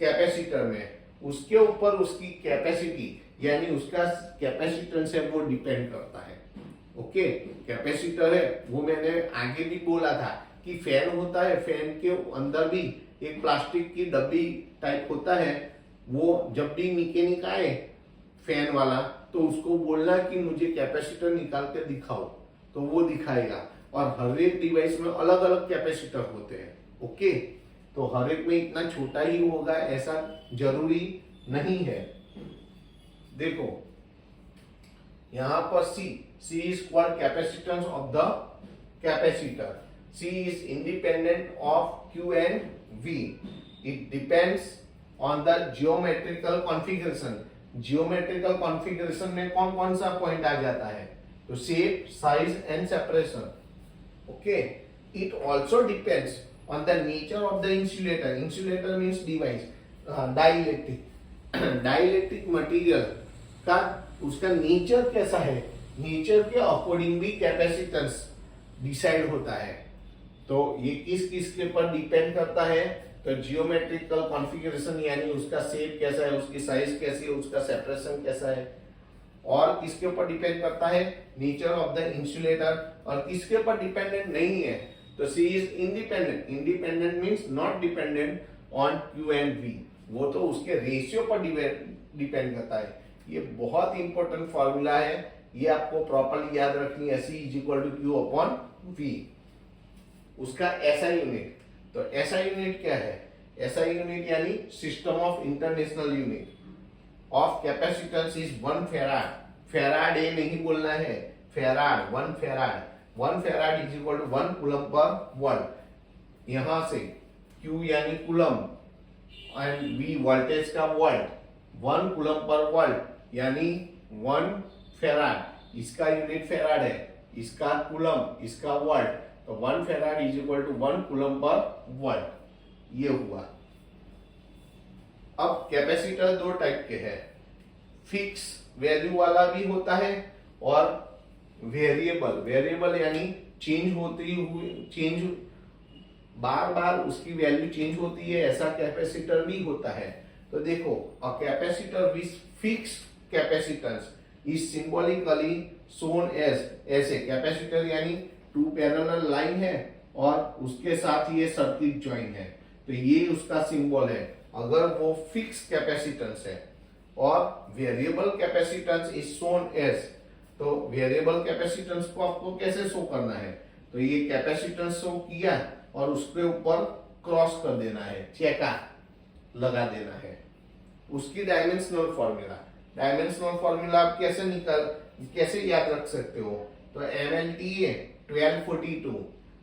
कैपेसिटर में, उसके ऊपर उसकी कैपेसिटी यानी उसका कैपेसिटेंस है वो डिपेंड करता है। ओके, कैपेसिटर है वो मैंने आगे भी बोला था कि फैन होता है, फैन के अंदर भी एक प्लास्टिक की डब्बी टाइप होता है, वो जब भी मैकेनिक आए फैन वाला तो उसको बोलना कि मुझे कैपेसिटर निकाल के दिखाओ, तो वो दिखाएगा। और हर एक डिवाइस में अलग अलग कैपेसिटर होते हैं। ओके, तो हर एक में इतना छोटा ही होगा ऐसा जरूरी नहीं है। देखो यहाँ पर C is called capacitance of the capacitor. C is independent of Q and V. It depends on the geometrical configuration. Geometrical configuration में कौन कौन सा पॉइंट आ जाता है? तो shape, size and separation. Okay. It also depends on the nature of the insulator. Insulator means device. Dielectric. Dielectric material का उसका nature कैसा है, नेचर के अकॉर्डिंग भी कैपेसिटेंस डिसाइड होता है. तो ये किस किस के पर डिपेंड करता है? तो जियोमेट्रिकल कॉन्फ़िगरेशन यानी उसका शेप कैसा है, उसकी साइज कैसी है, उसका सेपरेशन कैसा है. और किसके ऊपर डिपेंड करता है? Nature of the insulator. और किसके ऊपर डिपेंडेंट नहीं है? तो C is independent. Independent means not dependent on Q and V. वो तो उसके रेशियो पर डिपेंड करता है. ये बहुत इंपॉर्टेंट फॉर्मूला है, ये आपको प्रॉपर्ली याद रखनी है. C is equal to Q upon V. उसका एसआई यूनिट. तो एसआई यूनिट क्या है? एसआई यूनिट यानी system of international unit of capacitance is 1 farad. Farad ए नहीं बोलना है, farad. 1 farad. 1 farad is equal to 1 coulomb per volt. यहां से Q यानी कूलम एंड V वोल्टेज का वोल्ट. 1 कूलम पर वोल्ट यानी 1 फेराड. इसका यूनिट फेराड है, इसका कूलम, इसका वोल्ट. तो 1 farad is equal to 1 coulomb per volt. ये हुआ. अब कैपेसिटर दो टाइप के हैं. फिक्स वैल्यू वाला भी होता है और वेरिएबल. वेरिएबल यानी चेंज होती हुई, बार बार उसकी वैल्यू चेंज होती है, ऐसा कैपेसिटर भी होता है. तो देखो, a capacitor with fixed capacitance is symbolically shown as. ऐसे कैपेसिटर यानी 2 पैरेलल लाइन है और उसके साथ ये सर्किट ज्वाइन है, तो ये उसका सिंबल है अगर वो फिक्स कैपेसिटेंस है. और variable capacitance is shown as. तो वेरिएबल कैपेसिटेंस को आपको कैसे शो करना है? तो ये कैपेसिटेंस शो किया और उसके ऊपर क्रॉस कर देना है, चेका लगा देना है. उसकी डायमेंशनल फॉर्मूला. डायमेंशनल फॉर्मूला आप कैसे याद रख सकते हो? तो MLTA 1242,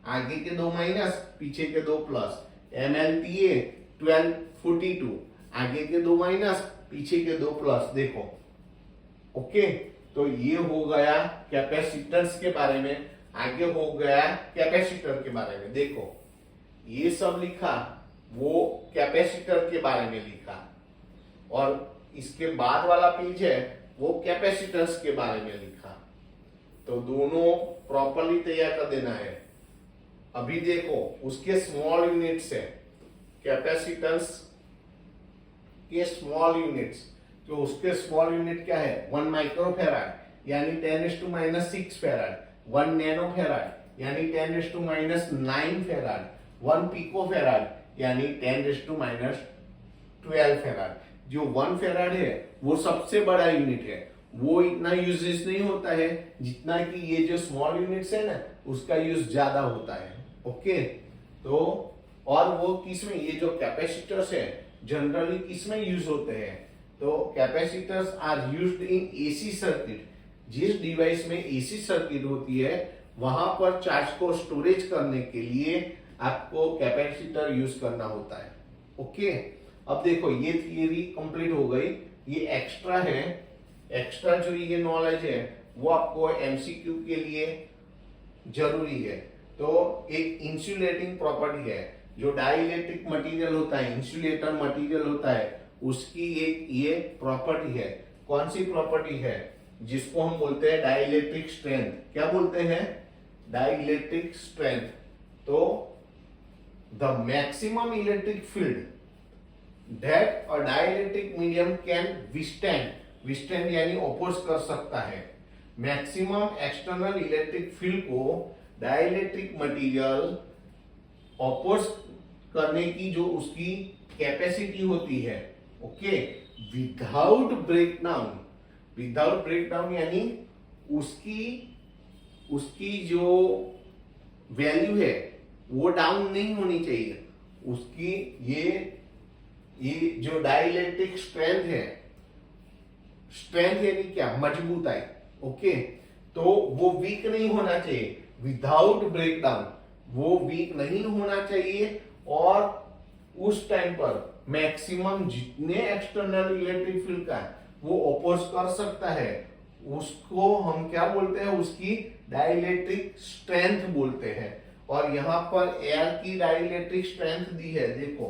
आगे के 2 माइनस, पीछे के 2 प्लस. MLTA 1242, आगे के 2 माइनस, पीछे के 2 प्लस. देखो, ओके. तो ये हो गया कैपेसिटेंस के बारे में. आगे हो गया कैपेसिटर के बारे में. देखो, ये सब लिखा, वो कैपेसिटर के बारे में लिखा, और इसके बाद वाला पेज है वो कैपेसिटेंस के बारे में लिखा. तो दोनों प्रॉपर्ली तैयार कर देना है. अभी देखो, उसके स्मॉल यूनिट्स है, कैपेसिटेंस के स्मॉल यूनिट्स. तो उसके स्मॉल यूनिट क्या है? 1 माइक्रोफेराड यानी 10⁻⁶ फेराड. 1 नैनोफेराड यानी 10⁻⁹ फेराड. 1 पिकोफेराड यानी 10⁻12 फेराड. जो 1 फेराड है वो सबसे बड़ा यूनिट है. वो इतना यूजेस नहीं होता है जितना कि ये जो स्मॉल यूनिट्स है ना, उसका यूज ज्यादा होता है. ओके. तो और वो किसमें, ये जो कैपेसिटर्स है जनरली किसमें यूज होते हैं? तो capacitors are used in AC circuit. जिस डिवाइस में एसी सर्किट होती है वहां पर चार्ज को स्टोरेज करने के लिए आपको कैपेसिटर यूज करना होता है. ओके. अब देखो, ये थियरी कंप्लीट हो गई. ये एक्स्ट्रा है. एक्स्ट्रा जो ये नॉलेज है वो आपको एमसीक्यू के लिए जरूरी है. तो एक इंसुलेटिंग प्रॉपर्टी है. जो डाइलेक्ट्रिक मटेरियल होता है, इंसुलेटर मटेरियल होता है, उसकी एक ये प्रॉपर्टी है. कौन सी प्रॉपर्टी है? जिसको हम बोलते हैं डाइलेक्ट्रिक स्ट्रेंथ. क्या बोलते हैं? Dielectric strength. तो the maximum electric field that a dielectric medium can withstand यानी ओपोज कर सकता है. मैक्सिमम एक्सटर्नल इलेक्ट्रिक फील्ड को डाइलेक्ट्रिक मटेरियल ओपोज करने की जो उसकी कैपेसिटी होती है. Okay. Without breakdown. Without breakdown यानी उसकी जो वैल्यू है वो डाउन नहीं होनी चाहिए. उसकी ये जो डाइलेक्ट्रिक स्ट्रेंथ है, स्ट्रेंथ यानी क्या? मजबूताई. ओके. तो वो वीक नहीं होना चाहिए. Without breakdown. वो वीक नहीं होना चाहिए और उस टाइम पर मैक्सिमम जितने एक्सटर्नल इलेक्ट्रिक फील्ड का वो अपोज कर सकता है, उसको हम क्या बोलते हैं, उसकी डाइलेक्ट्रिक स्ट्रेंथ बोलते हैं। और यहाँ पर एयर की डाइलेक्ट्रिक स्ट्रेंथ दी है, देखो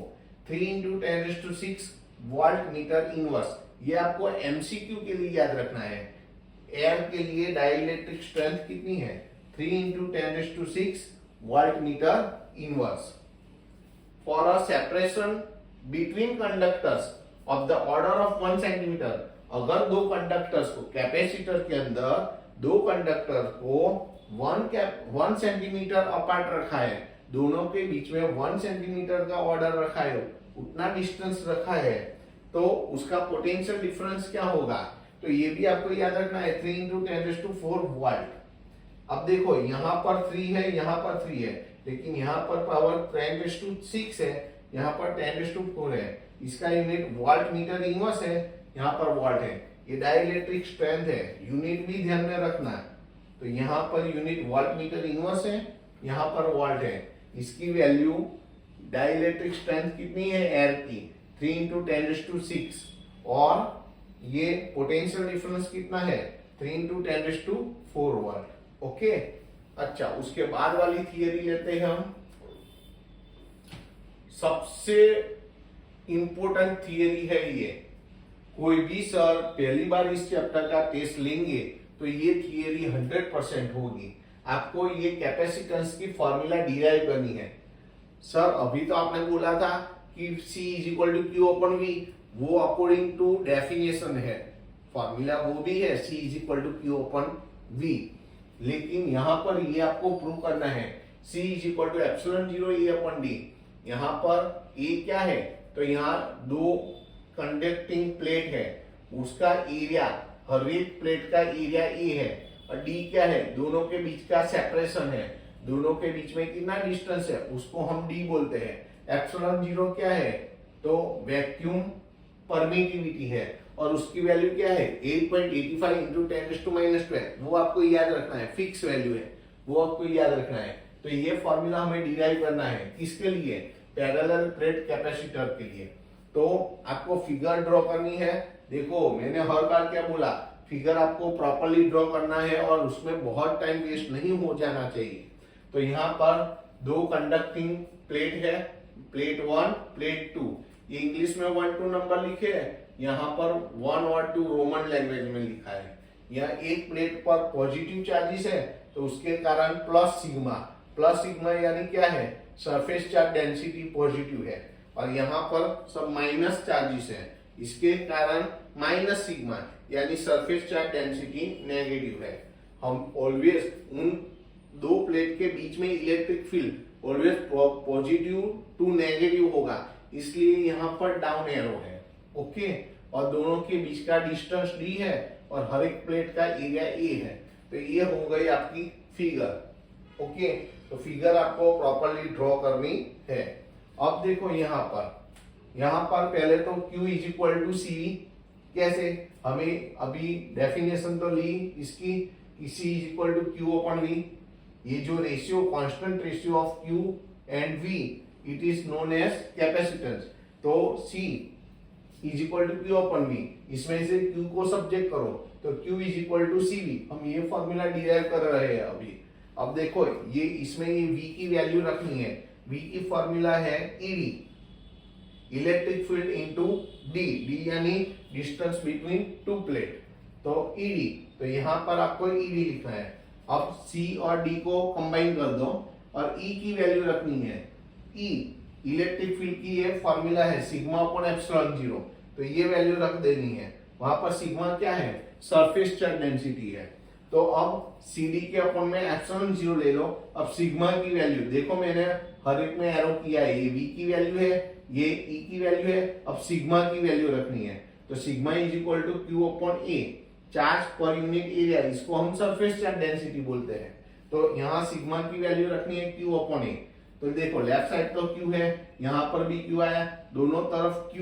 3 × 10⁶ वोल्ट मीटर इनवर्स। ये आपको एमसीक्यू के लिए याद रखना है। एयर के लिए डाइलेक्ट्रिक स्ट्रेंथ कितनी है, 3 × 10⁶ volt meter inverse. For a separation between conductors of the order of 1 centimetre, अगर दो कंडक्टर्स को, कैपेसिटर के अंदर दो कंडक्टर को 1 सेंटीमीटर अपार्ट रखा है, दोनों के बीच में 1 सेंटीमीटर का ऑर्डर रखा है, उतना डिस्टेंस रखा है, तो उसका पोटेंशियल डिफरेंस क्या होगा, तो ये भी आपको याद रखना है 3 × 10⁴ वोल्ट। अब देखो यहाँ पर 3 है, यहाँ पर 3 है, लेकिन यहाँ पर पावर 10⁶ है, यहाँ पर 10⁴ है। इसका यूनिट वोल्ट मीटर इनवर्स है, यहाँ पर वोल्ट है। ये डाइलेक्ट्रिक स्ट्रेंथ है, यूनिट भी ध्यान में रखना। तो यहाँ per unit volt meter inverse है, यहाँ पर वोल्ट है। इसकी वैल्यू डाइलेक्ट्रिक स्ट्रेंथ कितनी है एयर की, 3 × 10⁶, और ये पोटेंशियल डिफरेंस कितना है, 3 × 10⁴ वोल्ट। ओके, अच्छा उसके बाद वाली थियरी लेते हैं हम। सबसे इंपॉर्टेंट थियरी है ये, कोई भी सर पहली बार इस चैप्टर का टेस्ट लेंगे तो ये थियरी 100% होगी। आपको ये कैपेसिटेंस की फॉर्मूला डिराइव करनी है। सर अभी तो आपने बोला था कि C = Q/V, वो अकॉर्डिंग टू डेफिनेशन है, फॉर्मूला वो भी है C = Q/V, लेकिन यहाँ पर ये आपको प्रूव करना है C = ε0 A/d। यहाँ पर A क्या है, तो यहाँ दो कंडक्टिंग प्लेट है, उसका एरिया, हर एक प्लेट का एरिया A है, और D क्या है, दोनों के बीच का सेपरेशन है, दोनों के बीच में कितना डिस्टेंस है, उसको हम D बोलते हैं। ε0 क्या है, तो वैक्यूम परमिटिविटी है, और उसकी वैल्यू क्या है 8.85 × 10⁻²। वो आपको याद रखना है, फिक्स वैल्यू है, वो आपको याद रखना है। तो ये फॉर्मूला हमें डिराइव करना है, किसके लिए, पैरेलल प्लेट कैपेसिटर के लिए। तो आपको फिगर ड्रॉ करनी है। देखो मैंने हर बार क्या बोला, फिगर आपको प्रॉपर्ली ड्रॉ करना है और उसमें बहुत टाइम वेस्ट नहीं हो जाना चाहिए। तो यहाँ पर दो कंडक्टिंग प्लेट है, प्लेट 1, प्लेट 2, ये इंग्लिश में 1 2 नंबर लिखे है, यहाँ पर 1 और 2 रोमन लैंग्वेज में लिखा है। यहाँ एक प्लेट पर पॉजिटिव चार्जेस है, तो उसके कारण प्लस सिग्मा यानी क्या है, सरफेस चार्ज डेंसिटी पॉजिटिव है, और यहाँ पर सब माइनस चार्जेस है, इसके कारण माइनस सिग्मा यानी सरफेस चार्ज डेंसिटी नेगेटिव है। हम ऑलवेज उन दो प्लेट के बीच में electric field always positive to negative होगा, इसलिए यहाँ पर डाउन एरो है। ओके, और दोनों के बीच का डिस्टेंस D है, और हर एक प्लेट का एरिया A है। तो ये हो गई आपकी फिगर। ओके, तो फिगर आपको प्रॉपर्ली ड्रॉ करनी है। अब देखो यहाँ पर पहले तो Q = CV, कैसे, हमें अभी डेफिनेशन तो ली इसकी कि C = Q/V। ये जो ratio, constant ratio of Q and V, it is known as capacitance. तो C = Q/V, इसमें से Q को सब्जेक्ट करो, तो Q = CV। हम ये फॉर्मूला डिराइव कर रहे हैं अभी। अब देखो ये इसमें ये V की वैल्यू रखनी है। V की फॉर्मूला है ED, electric field into D यानी डिस्टेंस बिटवीन टू प्लेट, तो ED। तो यहाँ पर आपको ED लिखना है। अब C और D को कंबाइन कर दो, और E की वैल्यू रखनी है। E इलेक्ट्रिक फील्ड की ये फॉर्मूला है σ/ε0, तो ये वैल्यू रख देनी है। वहां पर सिग्मा क्या है, सरफेस चार्ज डेंसिटी है। तो अब CD के अपॉन में ε0 ले लो। अब सिग्मा की वैल्यू देखो, मैंने हर एक में एरो किया है, ये V की वैल्यू है, ये E की वैल्यू है। अब सिग्मा की वैल्यू रखनी है, तो sigma = Q/A, charge per unit area, इसको हम सरफेस चार्ज डेंसिटी बोलते हैं। तो यहाँ सिग्मा की वैल्यू रखनी है Q/A। तो देखो लेफ्ट साइड तो Q है, यहाँ पर भी Q आया, दोनों तरफ Q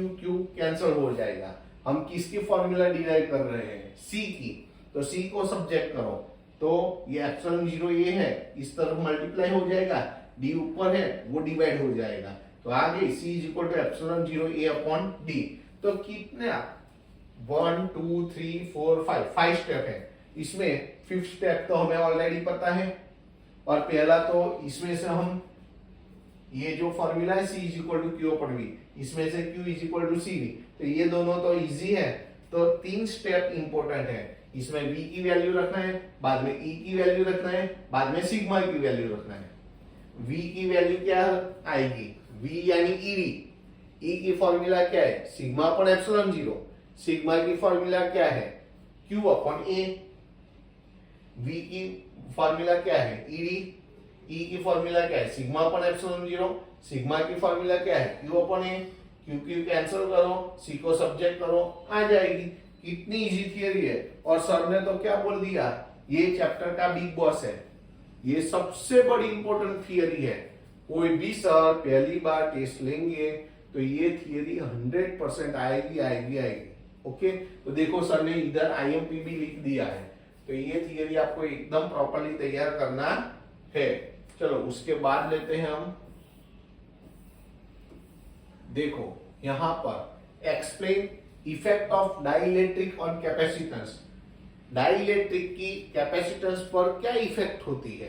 कैंसिल हो जाएगा। हम किसकी फॉर्मूला डिराइव कर रहे हैं, C की, तो C को सब्जेक्ट करो, तो ये ε0 ये है, इस तरफ मल्टीप्लाई हो जाएगा, डी ऊपर है वो डिवाइड हो जाएगा, तो आगे C is equal to epsilon 0 A upon D. तो कितने 1 2 3 4 5 स्टेप है, इसमें 5th स्टेप तो हमें ऑलरेडी पता है, और पहला तो इसमें से हम ये जो फॉर्मूला है C is equal to Q upon V, इसमें से Q is equal to CV, तो ये दोनों तो इजी है। तो 3 स्टेप इंपॉर्टेंट है, इसमें V की वैल्यू रखना है, बाद में E की वैल्यू रखना है, बाद में सिग्मा की वैल्यू रखना है। V की वैल्यू क्या आएगी, V यानी EV, E की फॉर्मूला क्या है सिग्मा अपॉन एप्सिलॉन 0, सिग्मा की फॉर्मूला क्या है Q अपॉन A, V की फॉर्मूला क्या है ED, E की फॉर्मूला क्या है सिग्मा अपॉन एप्सिलॉन 0, सिग्मा की फॉर्मूला क्या है Q upon A, Q cancel करो, C को सब्जेक्ट करो, आ जाएगी। कितनी इजी थियरी है, और सर ने तो क्या बोल दिया, ये चैप्टर का बिग बॉस है, ये सबसे बड़ी इंपॉर्टेंट थियरी है। कोई भी सर पहली बार टेस्ट लेंगे तो ये थियरी 100% आएगी आएगी आएगी। ओके, तो देखो सर ने इधर IMP भी लिख दिया है, तो ये थियरी आपको एकदम प्रॉपर्ली तैयार करना है। चलो उसके बाद लेते हैं हम, देखो यहां पर explain effect of dielectric on capacitance, dielectric की कैपेसिटेंस पर क्या इफेक्ट होती है।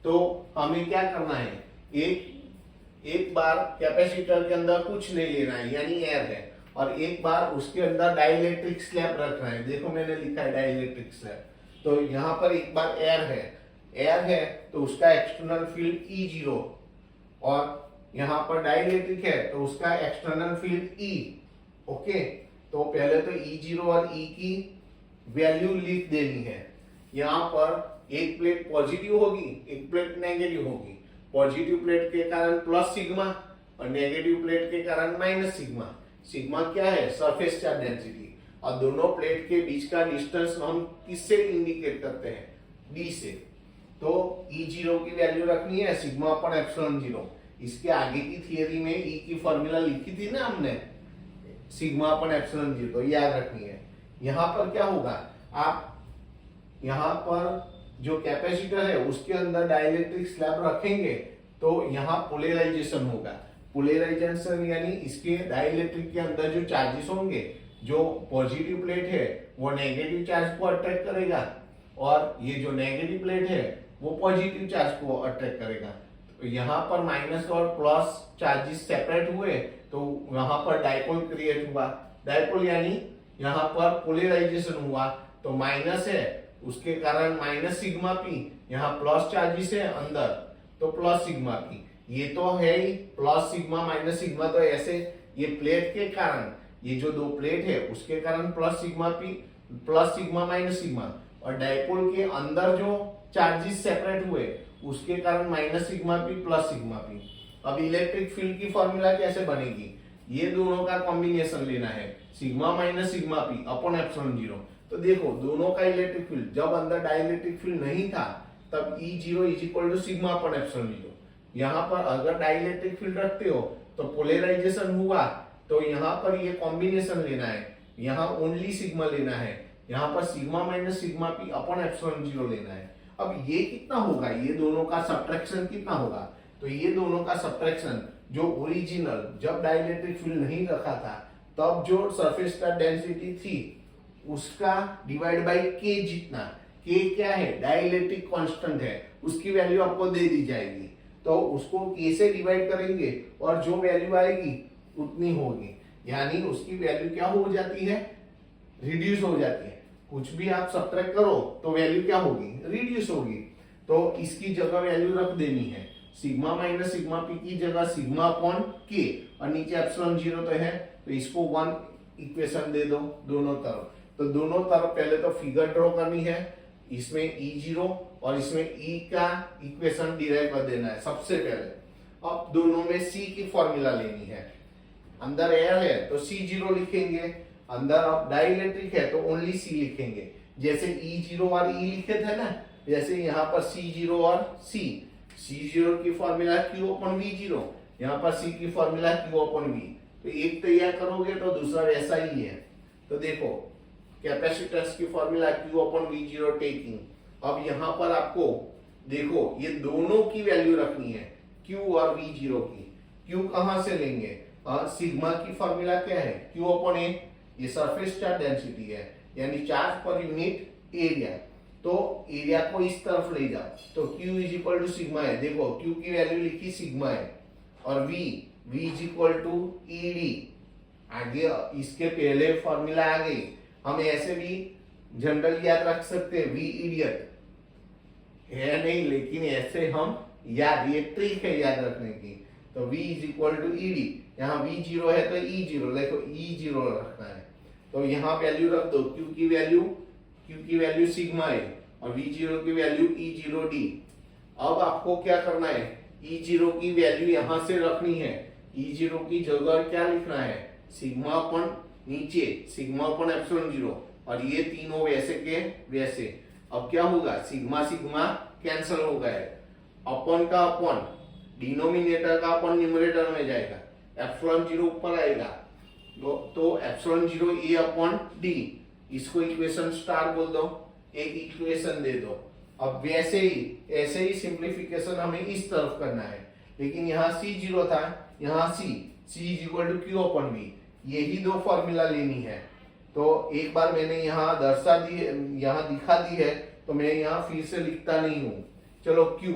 तो हमें क्या करना है, एक बार कैपेसिटर के अंदर कुछ नहीं लेना है यानी एयर है, और एक बार उसके अंदर डाइलेक्ट्रिक स्लैब रखना है। देखो मैंने लिखा है डाइलेक्ट्रिक स्लैब, तो यहां पर एक बार एयर है तो उसका एक्सटर्नल फील्ड E0, और यहां पर डाइलेक्ट्रिक है तो उसका एक्सटर्नल फील्ड E। ओके, तो पहले तो E0 और E की वैल्यू लिख देनी है। यहां पर एक प्लेट पॉजिटिव होगी, एक प्लेट नेगेटिव होगी। पॉजिटिव प्लेट के कारण प्लस सिग्मा और नेगेटिव प्लेट के कारण माइनस सिग्मा। सिग्मा क्या है, सरफेस चार्ज डेंसिटी, और दोनों प्लेट के बीच का डिस्टेंस हम किससे इंडिकेट करते हैं, D से। तो E0 की वैल्यू रखनी है सिग्मा अपॉन एप्सिलॉन 0। इसके आगे की थियरी में E की फॉर्मूला लिखी थी ना हमने, सिग्मा अपॉन एप्सिलॉन 0, तो याद रखनी है। यहां पर क्या होगा, आप यहां पर जो कैपेसिटर है उसके अंदर डाइलेक्ट्रिक स्लैब रखेंगे तो यहां पोलराइजेशन होगा। पोलराइजेशन यानी इसके डाइलेक्ट्रिक के अंदर जो चार्जेस होंगे, जो पॉजिटिव प्लेट है वो नेगेटिव चार्ज को अट्रैक्ट करेगा, और ये जो नेगेटिव प्लेट है वो पॉजिटिव चार्ज को अट्रैक्ट करेगा। तो यहाँ पर माइनस और प्लस चार्जेस सेपरेट हुए तो यहाँ पर डाइपोल क्रिएट हुआ। डाइपोल यानी यहाँ पर पोलराइजेशन हुआ, तो माइनस है उसके कारण माइनस सिग्मा पी, यहाँ प्लस चार्जेस है अंदर तो प्लस सिग्मा पी। ये तो है ही प्लस सिग्मा माइनस सिग्मा, तो ऐसे ये प्लेट के कारण, ये जो दो प्लेट है उसके कारण plus sigma P plus sigma minus sigma, और डाइपोल के अंदर जो चार्जेस सेपरेट हुए उसके कारण minus sigma P plus sigma P. अब इलेक्ट्रिक फील्ड की फॉर्मूला कैसे बनेगी, ये दोनों का कॉम्बिनेशन लेना है, sigma minus sigma P upon epsilon 0। तो देखो दोनों का इलेक्ट्रिक फील्ड, जब अंदर डाइलेक्ट्रिक फील्ड नहीं था तब E0 is equal to sigma upon epsilon 0। यहाँ पर अगर डाइलेक्ट्रिक फील्ड रखते हो तो पोलराइजेशन हुआ, तो यहाँ पर ये कॉम्बिनेशन लेना है, यहाँ ओनली सिग्मा लेना है, यहाँ पर sigma minus sigma P upon epsilon 0 लेना है। अब ये कितना होगा, ये दोनों का सब्ट्रैक्शन कितना होगा, तो ये दोनों का सब्ट्रैक्शन जो ओरिजिनल जब डाइलेक्ट्रिक फील्ड नहीं रखा था तब जो सरफेस का डेंसिटी थी उसका डिवाइड बाय K जितना, K क्या है डाइलेक्ट्रिक कांस्टेंट है, उसकी वैल्यू आपको दे दी जाएगी, तो उसको K से डिवाइड करेंगे और जो वैल्यू आएगी उतनी होगी, यानी उसकी वैल्यू क्या हो जाती है, रिड्यूस हो जाती है। कुछ भी आप सब्ट्रैक्ट करो तो वैल्यू क्या होगी, रिड्यूस होगी। तो इसकी जगह वैल्यू रख देनी है, सिग्मा माइनस सिग्मा पी की जगह सिग्मा अपॉन के, और नीचे एप्सिलॉन 0 तो है तो इसको 1 इक्वेशन दे दो दोनों तरफ। तो दोनों तरफ पहले तो फिगर ड्रॉ करनी है, इसमें E0 और इसमें E का इक्वेशन डिराइव कर देना है सबसे पहले। अब दोनों में C की फॉर्मूला लेनी है, अंदर एयर है तो C0 लिखेंगे, अंदर अब डाइलेक्ट्रिक है तो ओनली C लिखेंगे। जैसे E0 और E लिखे थे ना, जैसे यहाँ पर C0 और C, C0 की फॉर्मूला Q अपॉन V0, यहाँ पर C की फॉर्मूला Q अपॉन V। तो एक तैयार करोगे तो दूसरा वैसा ही है। तो देखो कैपेसिटेंस की formula Q upon V0 taking, अब यहाँ पर आपको देखो ये दोनों की वैल्यू रखनी है, क्यू और वी जीरो की। क्यू कहां से लेंगे? सिग्मा की फॉर्मूला क्या है? क्यू अपॉन ए, ये सरफेस चार्ज डेंसिटी है, यानी चार्ज पर यूनिट एरिया। तो एरिया को इस तरफ ले जाओ, तो Q is equal to sigma है। देखो Q की वैल्यू लिखी सिग्मा है, और V is equal to E D. आगे इसके पहले फॉर्मूला आ गई। हम ऐसे भी जनरल याद रख सकते हैं, V इडियट है नहीं, लेकिन ऐसे हम याद, ये ट्रिक है याद रखने की। तो V is equal to E D, यहाँ V जीरो है तो E जीरो, देखो E जीरो रखना है, तो यहाँ वैल्यू रख दो। Q की वैल्यू सिग्मा है और V जीरो की वैल्यू E जीरो डी। अब आपको क्या करना है? E जीरो की वैल्यू यहां से रखनी है। E जीरो की जगह क्या लिखना है? सिग्मा अपन नीचे, सिग्मा अपन एप्सिलॉन जीरो, और ये तीनों वैसे के वैसे। अब क्या होगा? सिग्मा सिग्मा कैंसिल हो गए, अपन का अपन डिनोमिनेटर का अपन न्यूमरेटर में जाएगा, एप्सिलॉन जीरो ऊपर आएगा, तो एप्सिलॉन जीरो ए अपॉन डी, इसको इक्वेशन स्टार बोल दो, एक इक्वेशन दे दो। अब वैसे ही ऐसे ही सिंप्लीफिकेशन हमें इस तरफ करना है, लेकिन यहाँ सी जीरो था, यहाँ C is equal to Q upon V, यही दो फॉर्मूला लेनी है। तो एक बार मैंने यहाँ दर्शा दी, यहाँ दिखा दी है, तो मैं यहाँ फिर से लिखता नहीं हूँ। चलो Q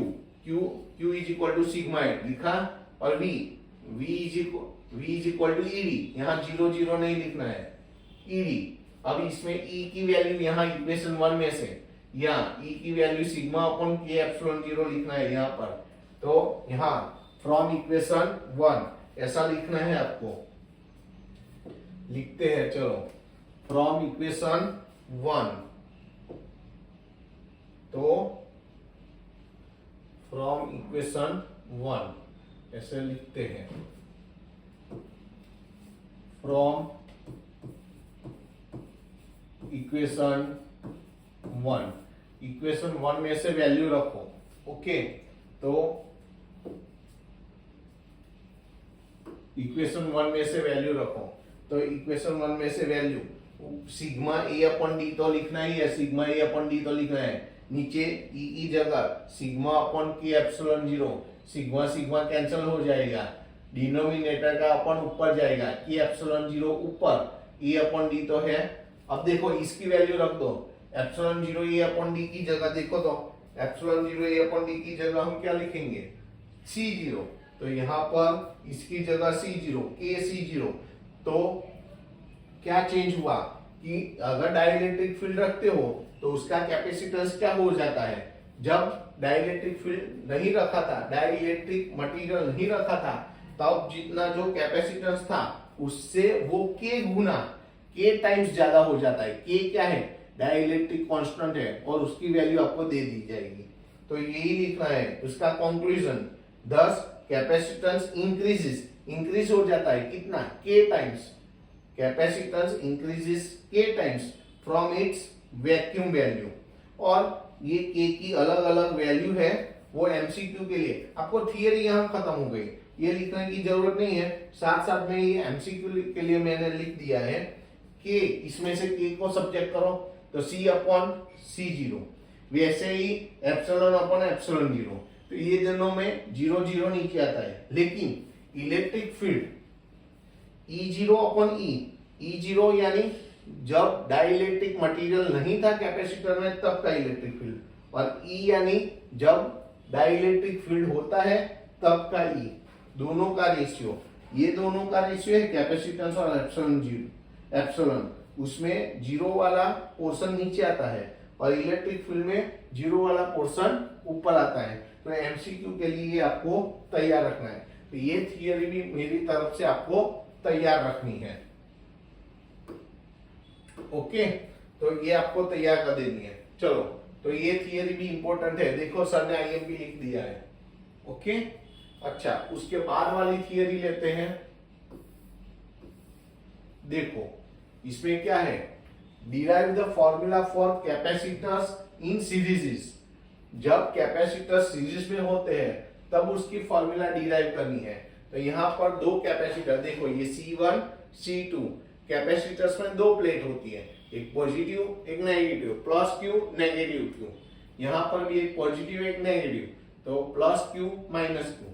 is equal to sigma लिखा, और V is equal to E D, यहाँ जीरो जीरो नहीं लिखना है, ईडी। अब इसमें E की वैल्यू यहाँ इक्वेशन 1 में से, यहाँ E की वैल्यू सिग्मा अपॉन के एप्सिलॉन जीरो लिखना है यहाँ पर। तो यहाँ फ्रॉम इक्वेशन 1 ऐसा लिखना है आपको, लिखते हैं। चलो फ्रॉम इक्वेशन 1, तो फ्रॉम इक्वेशन 1 ऐसे लिखते हैं, फ्रॉम इक्वेशन 1 में से वैल्यू रखो। ओके, तो इक्वेशन 1 में से वैल्यू रखो, तो इक्वेशन 1 में से वैल्यू सिग्मा ए अपॉन डी तो लिखना ही है, सिग्मा ए अपॉन डी तो लिखना है। नीचे ई जगह सिग्मा अपॉन के epsilon zero, sigma sigma cancel हो जाएगा, डिनोमिनेटर का अपन ऊपर जाएगा, के एप्सिलॉन जीरो ऊपर, ए अपॉन डी तो है। अब देखो इसकी वैल्यू रख दो, एप्सिलॉन जीरो ए अपॉन डी की जगह देखो, तो एप्सिलॉन जीरो ए अपॉन डी की जगह हम क्या लिखेंगे? सी जीरो, तो यहाँ पर इसकी जगह सी जीरो, के सी जीरो। तो क्या चेंज हुआ कि अगर डाइलेक्ट्रिक फील्ड रखते हो तो उसका कैपेसिटेंस क्या हो जाता है? जब डाइलेक्ट्रिक फील्ड नहीं रखा था, डाइलेक्ट्रिक मटेरियल नहीं रखा था, तब जितना जो कैपेसिटेंस था उससे वो के गुना, के टाइम्स ज्यादा हो जाता है। के क्या है? डाइलेक्ट्रिक कांस्टेंट है, और उसकी वैल्यू आपको दे दी जाएगी। तो यही लिखना है उसका कंक्लूजन। दस कैपेसिटेंस इंक्रीज हो जाता है, कितना? के टाइम्स। कैपेसिटेंस इंक्रीजेस के times from its vacuum value. और ये के की अलग अलग वैल्यू है, वो एमसीक्यू के लिए। आपको थियरी यहाँ खत्म हो गई, ये लिखने की जरूरत नहीं है, साथ साथ में ये एमसीक्यू के लिए मैंने लिख दिया है कि इसमें से के को सब्जेक्ट करो, तो सी अपॉन सी जीरो, वैसे ही एप्सिलॉन अपॉन एप्सिलॉन जीरो। तो ये दोनों में जीरो जीरो नीचे आता है, लेकिन electric field E zero upon E zero, यानी जब डाइलेक्ट्रिक मटेरियल नहीं था कैपेसिटर में तब का इलेक्ट्रिक फील्ड, और ई यानी जब डाइलेक्ट्रिक फील्ड होता है तब का ई, दोनों का रेशियो। ये दोनों का रेशियो है कैपेसिटेंस और एप्सिलॉन। उसमें जीरो वाला पोर्शन नीचे आता है और इलेक्ट्रिक फील्ड में जीरो वाला पोर्शन ऊपर आता है। तो एमसीक्यू के लिए आपको तैयार रखना है। तो ये थियरी भी मेरी तरफ से आपको तैयार रखनी है। ओके, तो ये आपको तैयार कर देनी है। चलो, तो ये थियरी भी इंपॉर्टेंट है, देखो सर ने आईएमपी लिख दिया है। ओके, अच्छा, उसके बाद वाली थियरी लेते हैं। देखो इसमें क्या है, derive the formula for capacitors in series. जब कैपेसिटर सीरीज में होते हैं तब उसकी फॉर्मूला डिराइव करनी है। तो यहाँ पर दो कैपेसिटर, देखो ये C1 C2 कैपेसिटर्स में दो प्लेट होती है, एक पॉजिटिव एक negative, plus Q negative Q. यहाँ पर भी एक पॉजिटिव एक नेगेटिव, तो प्लस क्यू माइनस क्यू।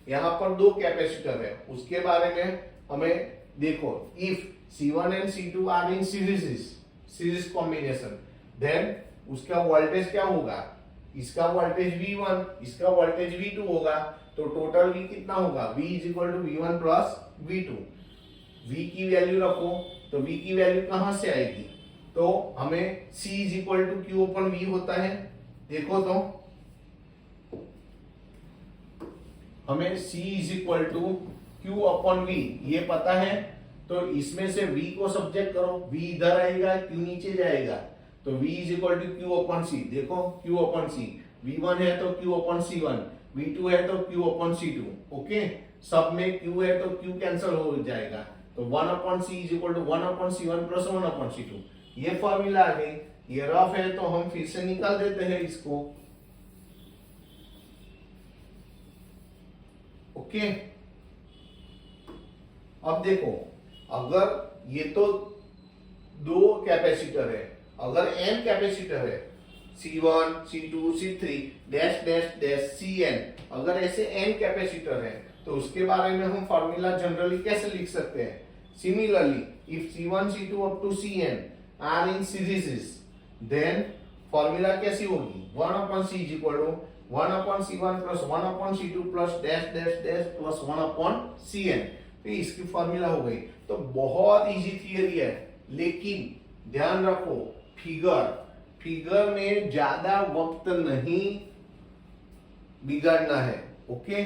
यहाँ पर दो कैपेसिटर है, उसके बारे में हमें देखो, if C1 and C2 are in series combination, then उसका वोल्टेज क्या होगा, इसका वोल्टेज V1, इसका वोल्टेज V2 होगा, तो टोटल V कितना होगा, V is equal to V1 plus V2। V की वैल्यू रखो, तो V की वैल्यू कहां से आएगी, तो हमें C is equal to Q upon V होता है, देखो तो हमें C is equal to Q upon V ये पता है, तो इसमें से V को सब्जेक्ट करो, V इधर आएगा, Q नीचे जाएगा, तो V is equal to Q upon C, देखो Q अपन C, V1 है तो Q अपन C1, V2 है तो Q अपन C2, ओके, सब में Q है तो Q कैंसिल हो जाएगा, तो 1 upon C is equal to 1 upon C1 plus 1 upon C2, ये फॉर्मूला आ गई। ये रफ है तो हम फिर से निकाल देते हैं इसको, ओके। अब देखो, अगर ये तो दो कैपेसिटर है, अगर n कैपेसिटर है C1 C2 C3 dash dash dash Cn, अगर ऐसे n कैपेसिटर है तो उसके बारे में हम फॉर्मूला जनरली कैसे लिख सकते हैं, similarly if C1 C2 up to Cn are in series, then formula कैसी होगी, 1 upon C is equal to 1 upon C1 plus 1 upon C2 plus dash dash dash plus 1 upon Cn, तो इसकी formula हो गई। तो बहुत इजी थियरी है, लेकिन ध्यान रखो फिगर में ज्यादा वक्त नहीं बिगाड़ना है, ओके।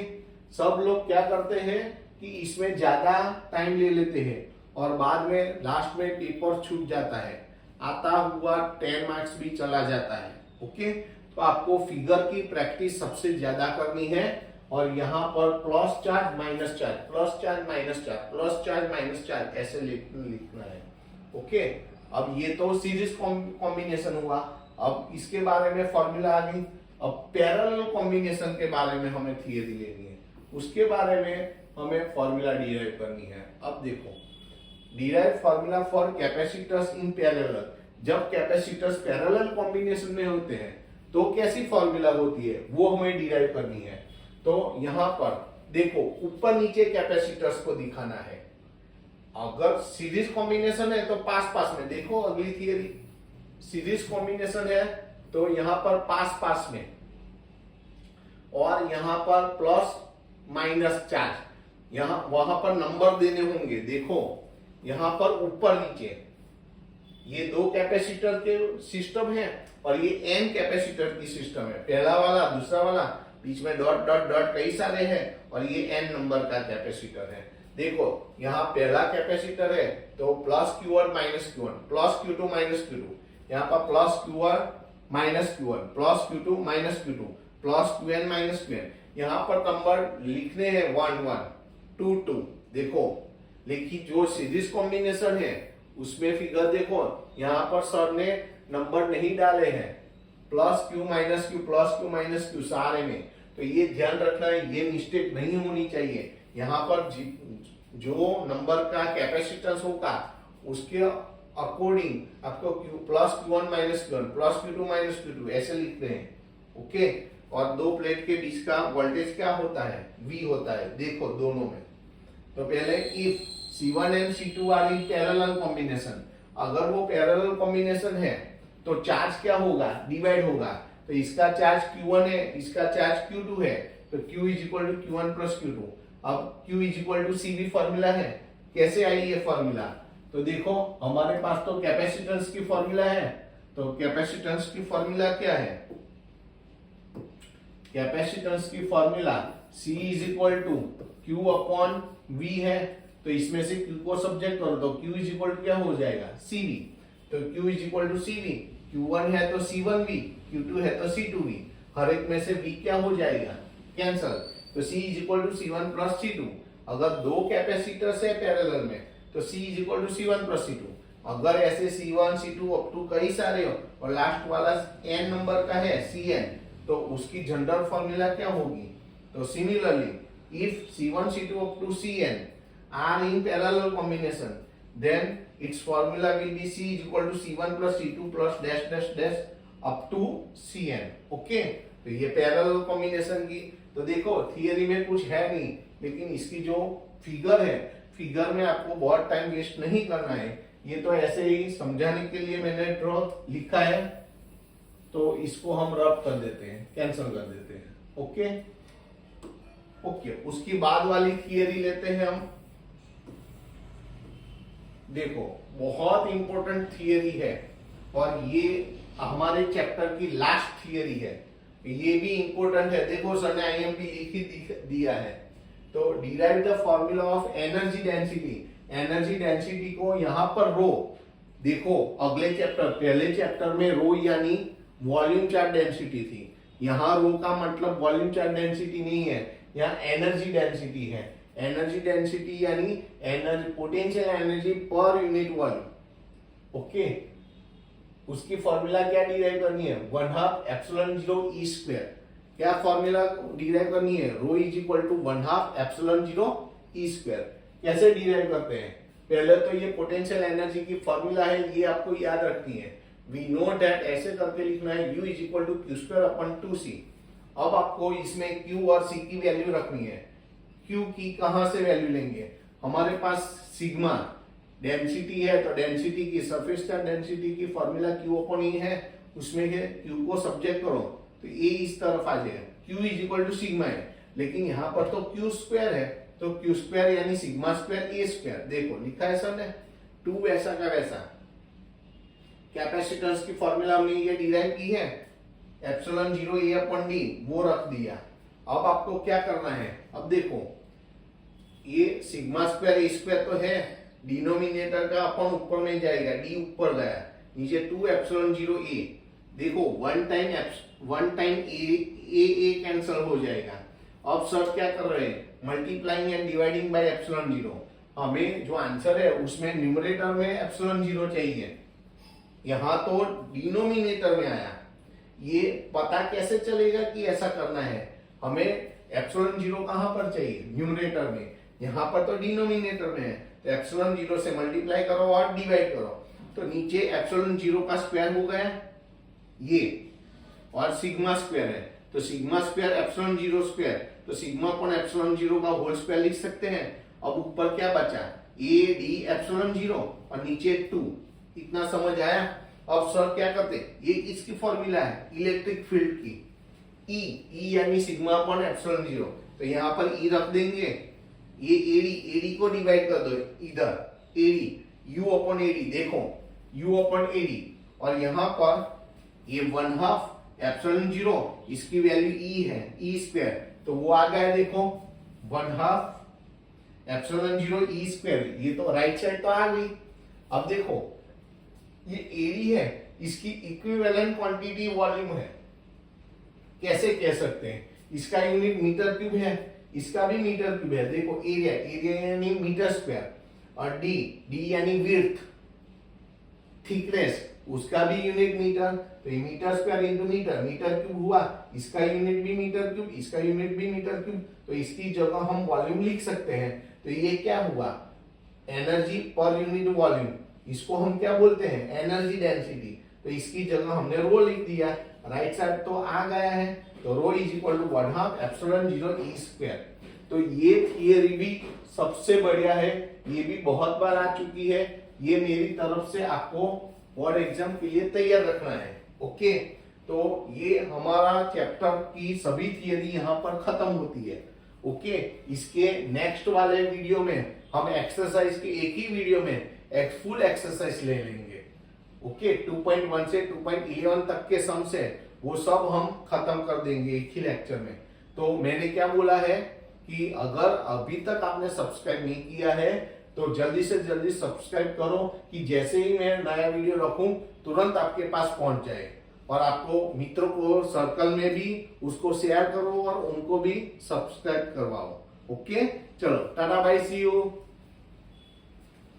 सब लोग क्या करते हैं कि इसमें ज्यादा टाइम ले लेते हैं और बाद में लास्ट में पेपर छूट जाता है, आता हुआ 10 मार्क्स भी चला जाता है, ओके। तो आपको फिगर की प्रैक्टिस सबसे ज्यादा करनी है, और यहाँ पर plus charge minus charge, plus charge minus charge, plus charge minus charge ऐसे लिखना है, ओके। अब ये तो सीरीज कॉम्बिनेशन हुआ, अब इसके बारे में फॉर्मूला आ गई। अब पैरेलल कॉम्बिनेशन के बारे में हमें थियरी लेनी है, उसके बारे में हमें फॉर्मूला डिराइव करनी है। अब देखो, derive formula for capacitors in parallel, जब कैपेसिटर्स पैरेलल कॉम्बिनेशन में होते हैं तो कैसी फॉर्मूला होती है वो हमें डिराइव करनी है। तो यहां पर देखो, ऊपर नीचे कैपेसिटर्स को दिखाना है, अगर सीरीज कॉम्बिनेशन है तो पास पास में, देखो अगली थियरी, सीरीज कॉम्बिनेशन है तो यहां पर पास पास में, और यहां पर प्लस माइनस चार्ज, यहां वहां पर नंबर देने होंगे, देखो यहां पर ऊपर नीचे ये दो कैपेसिटर के सिस्टम है और ये n कैपेसिटर की सिस्टम है, पहला वाला दूसरा वाला, बीच में डॉट डॉट डॉट कई सारे हैं, और ये n नंबर का कैपेसिटर है। देखो यहाँ पहला कैपेसिटर है तो plus Q1 minus Q1 plus Q2 minus Q2, यहाँ पर plus Q1 minus Q1 plus Q2 minus Q2 plus Qn minus Qn, यहाँ पर नंबर लिखने हैं 1 1 2 2, देखो। लेकिन जो सीरीज कॉम्बिनेशन है उसमें फिगर देखो, यहाँ पर सर ने नंबर नहीं डाले हैं, plus Q minus Q plus Q minus Q सारे में, तो ये ध्यान रखना है, ये मिस्टेक नहीं होनी चाहिए। यहाँ पर जो नंबर का कैपेसिटेंस होगा उसके अकॉर्डिंग आपको plus Q1 minus Q1 plus Q2 minus Q2 ऐसे लिखते हैं, ओके। और दो प्लेट के बीच का वोल्टेज क्या होता है, V होता है, देखो दोनों में। तो पहले if C1 and C2 are in parallel combination, अगर वो पैरेलल कॉम्बिनेशन है तो चार्ज क्या होगा, डिवाइड होगा, तो इसका चार्ज Q1 है, इसका चार्ज Q2 है, तो Q is equal to Q1 plus Q2। अब Q is equal to CV formula है, कैसे आई ये फॉर्मूला, तो देखो हमारे पास तो कैपेसिटेंस की फॉर्मूला है, तो कैपेसिटेंस की फॉर्मूला क्या है, कैपेसिटेंस की formula C is equal to Q upon V है, तो इसमें से Q को सब्जेक्ट करो तो Q इज इक्वल टू क्या हो जाएगा, CV, तो Q is equal to CV, Q1 है तो C1V, Q2 है तो C2V, हर एक में से V क्या हो जाएगा, कैंसल, तो C is equal to C1 plus C2। अगर दो कैपेसिटर्स है पैरेलल में तो C is equal to C1 plus C2, अगर ऐसे C1 C2 अप टू कई सारे हो और लास्ट वाला n नंबर का है Cn, तो उसकी जनरल फॉर्मूला क्या होगी, तो similarly if C1 C2 up to Cn are in parallel combination, then its formula will be C is equal to C1 plus C2 plus dash dash dash up to Cn, okay। तो ये parallel combination की। तो देखो theory में कुछ है नहीं, लेकिन इसकी जो फिगर है, फिगर में आपको बहुत टाइम वेस्ट नहीं करना है। ये तो ऐसे ही समझाने के लिए मैंने ड्रॉ लिखा है, तो इसको हम रब कर देते हैं, कैंसिल कर देते हैं। ओके ओके, उसकी बाद वाली थियरी लेते हैं हम। देखो बहुत इंपॉर्टेंट थियरी है, और ये हमारे चैप्टर की लास्ट थियरी है। ये भी इंपॉर्टेंट है। देखो सर ने आईएमपी लिख ही दिया है। तो derive the formula of energy density. Energy density को यहाँ पर रो, देखो अगले चैप्टर, पहले चैप्टर में रो यानी वॉल्यूम चार्ज डेंसिटी थी। यहाँ रो का मतलब वॉल्यूम चार्ज डेंसिटी नहीं है, यहाँ एनर्जी डेंसिटी है। एनर्जी डेंसिटी यानी energy, potential energy per unit volume. Okay, उसकी फॉर्मूला क्या डिराइव करनी है, 1/2 एप्सिलॉन 0 ई स्क्वायर। क्या फॉर्मूला डिराइव करनी है, rho is equal to 1/2 epsilon 0 E square. कैसे डिराइव करते हैं, पहले तो ये पोटेंशियल एनर्जी की फॉर्मूला है, ये आपको याद रखनी है। वी नो दैट, ऐसे करके लिखना है, U is equal to Q square upon 2c। अब आपको इसमें Q और C की वैल्यू रखनी है। Q की कहां से वैल्यू लेंगे, हमारे पास सिग्मा डेंसिटी है, तो डेंसिटी की, सरफेस चार्ज डेंसिटी की फॉर्मूला Q अपॉन E है, उसमें Q को सब्जेक्ट करो तो A इस तरफ आ जाएगा। Q is equal to sigma है, लेकिन यहाँ पर तो Q स्क्वायर है, तो Q स्क्वायर यानी सिग्मा स्क्वायर A स्क्वायर। देखो लिखा है सर ने, 2 वैसा का वैसा। कैपेसिटेंस की फॉर्मूला हमने ये डिराइव की है, एप्सिलॉन 0 A अपॉन D, वो रख दिया। अब आपको क्या करना है, अब देखो ये सिग्मा स्क्वायर A स्क्वायर तो है, डिनोमिनेटर का अपन ऊपर में जाएगा, D ऊपर गया, नीचे 2 एप्सिलॉन 0 A। देखो वन टाइम ए कैंसिल हो जाएगा। अब सर क्या कर रहे हैं, multiplying and dividing by epsilon 0। हमें जो आंसर है उसमें न्यूमरेटर में एप्सिलॉन 0 चाहिए, यहां तो डिनोमिनेटर में आया। ये पता कैसे चलेगा कि ऐसा करना है, हमें एप्सिलॉन 0 कहां पर चाहिए, न्यूमरेटर में, यहां पर तो डिनोमिनेटर में है। तो एप्सिलॉन 0 से मल्टीप्लाई करो और डिवाइड करो, तो नीचे एप्सिलॉन 0 का स्क्वायर हो गया ये, और सिग्मा स्क्वायर है, तो सिग्मा स्क्वायर एप्सिलॉन 0 स्क्वायर, तो सिग्मा अपॉन एप्सिलॉन 0 का होल स्क्वायर लिख सकते हैं। अब ऊपर क्या बचा, ए डी एप्सिलॉन 0 और नीचे 2। इतना समझ आया। अब सर क्या करते, ये इसकी फॉर्मूला है इलेक्ट्रिक फील्ड की, ई यानी सिग्मा अपॉन एप्सिलॉन 0, तो यहाँ पर ई रख देंगे। ये एडी को डिवाइड कर दो इधर, एडी यू अपॉन एडी, देखो यू अपॉन एडी, और यहाँ पर ये 1/2 एप्सिलॉन 0, इसकी वैल्यू ई है, ई स्क्वायर, तो वो आ गया, देखो 1/2 एप्सिलॉन 0 ई स्क्वायर। ये तो राइट साइड तो आ गई। अब देखो ये एडी है, इसकी इक्विवेलेंट क्वांटिटी वॉल्यूम है। कैसे कह सकते हैं, इसका यूनिट मीटर क्यूब है, इसका भी मीटर क्यूब है। देखो एरिया यानी मीटर स्क्वायर, और डी यानी विड्थ, थिकनेस, उसका भी यूनिट मीटर, तो ये metre square into metre cube हुआ। इसका यूनिट भी मीटर क्यूब, इसका यूनिट भी मीटर क्यूब, तो इसकी जगह हम वॉल्यूम लिख सकते हैं। तो ये क्या हुआ, एनर्जी पर यूनिट वॉल्यूम, इसको हम क्या बोलते हैं, एनर्जी डेंसिटी। तो इसकी जगह हमने रो लिख दिया, राइट साइड तो आ गया है, तो rho is equal to 1/2 epsilon 0 E square. तो ये थियरी भी सबसे बढ़िया है, ये भी बहुत बार आ चुकी है। ये मेरी तरफ से आपको बोर्ड एग्जाम के लिए तैयार रखना है। ओके, तो ये हमारा चैप्टर की सभी थियरी यहाँ पर खत्म होती है। ओके, इसके नेक्स्ट वाले वीडियो में हम एक्सरसाइज के एक ही वीडियो में एक फुल एक्सरसाइज ले लेंगे। ओके, 2.1 से 2.11 तक के सम्स है, वो सब हम खत्म कर देंगे एक ही लेक्चर में। तो मैंने क्या बोला है कि अगर अभी तक आपने सब्सक्राइब नहीं किया है तो जल्दी से जल्दी सब्सक्राइब करो, कि जैसे ही मैं नया वीडियो रखूं तुरंत आपके पास पहुंच जाए। और आपको मित्रों को सर्कल में भी उसको शेयर करो और उनको भी सब्सक्राइब करवाओ। ओके, चलो टाटा बाय, सी यू।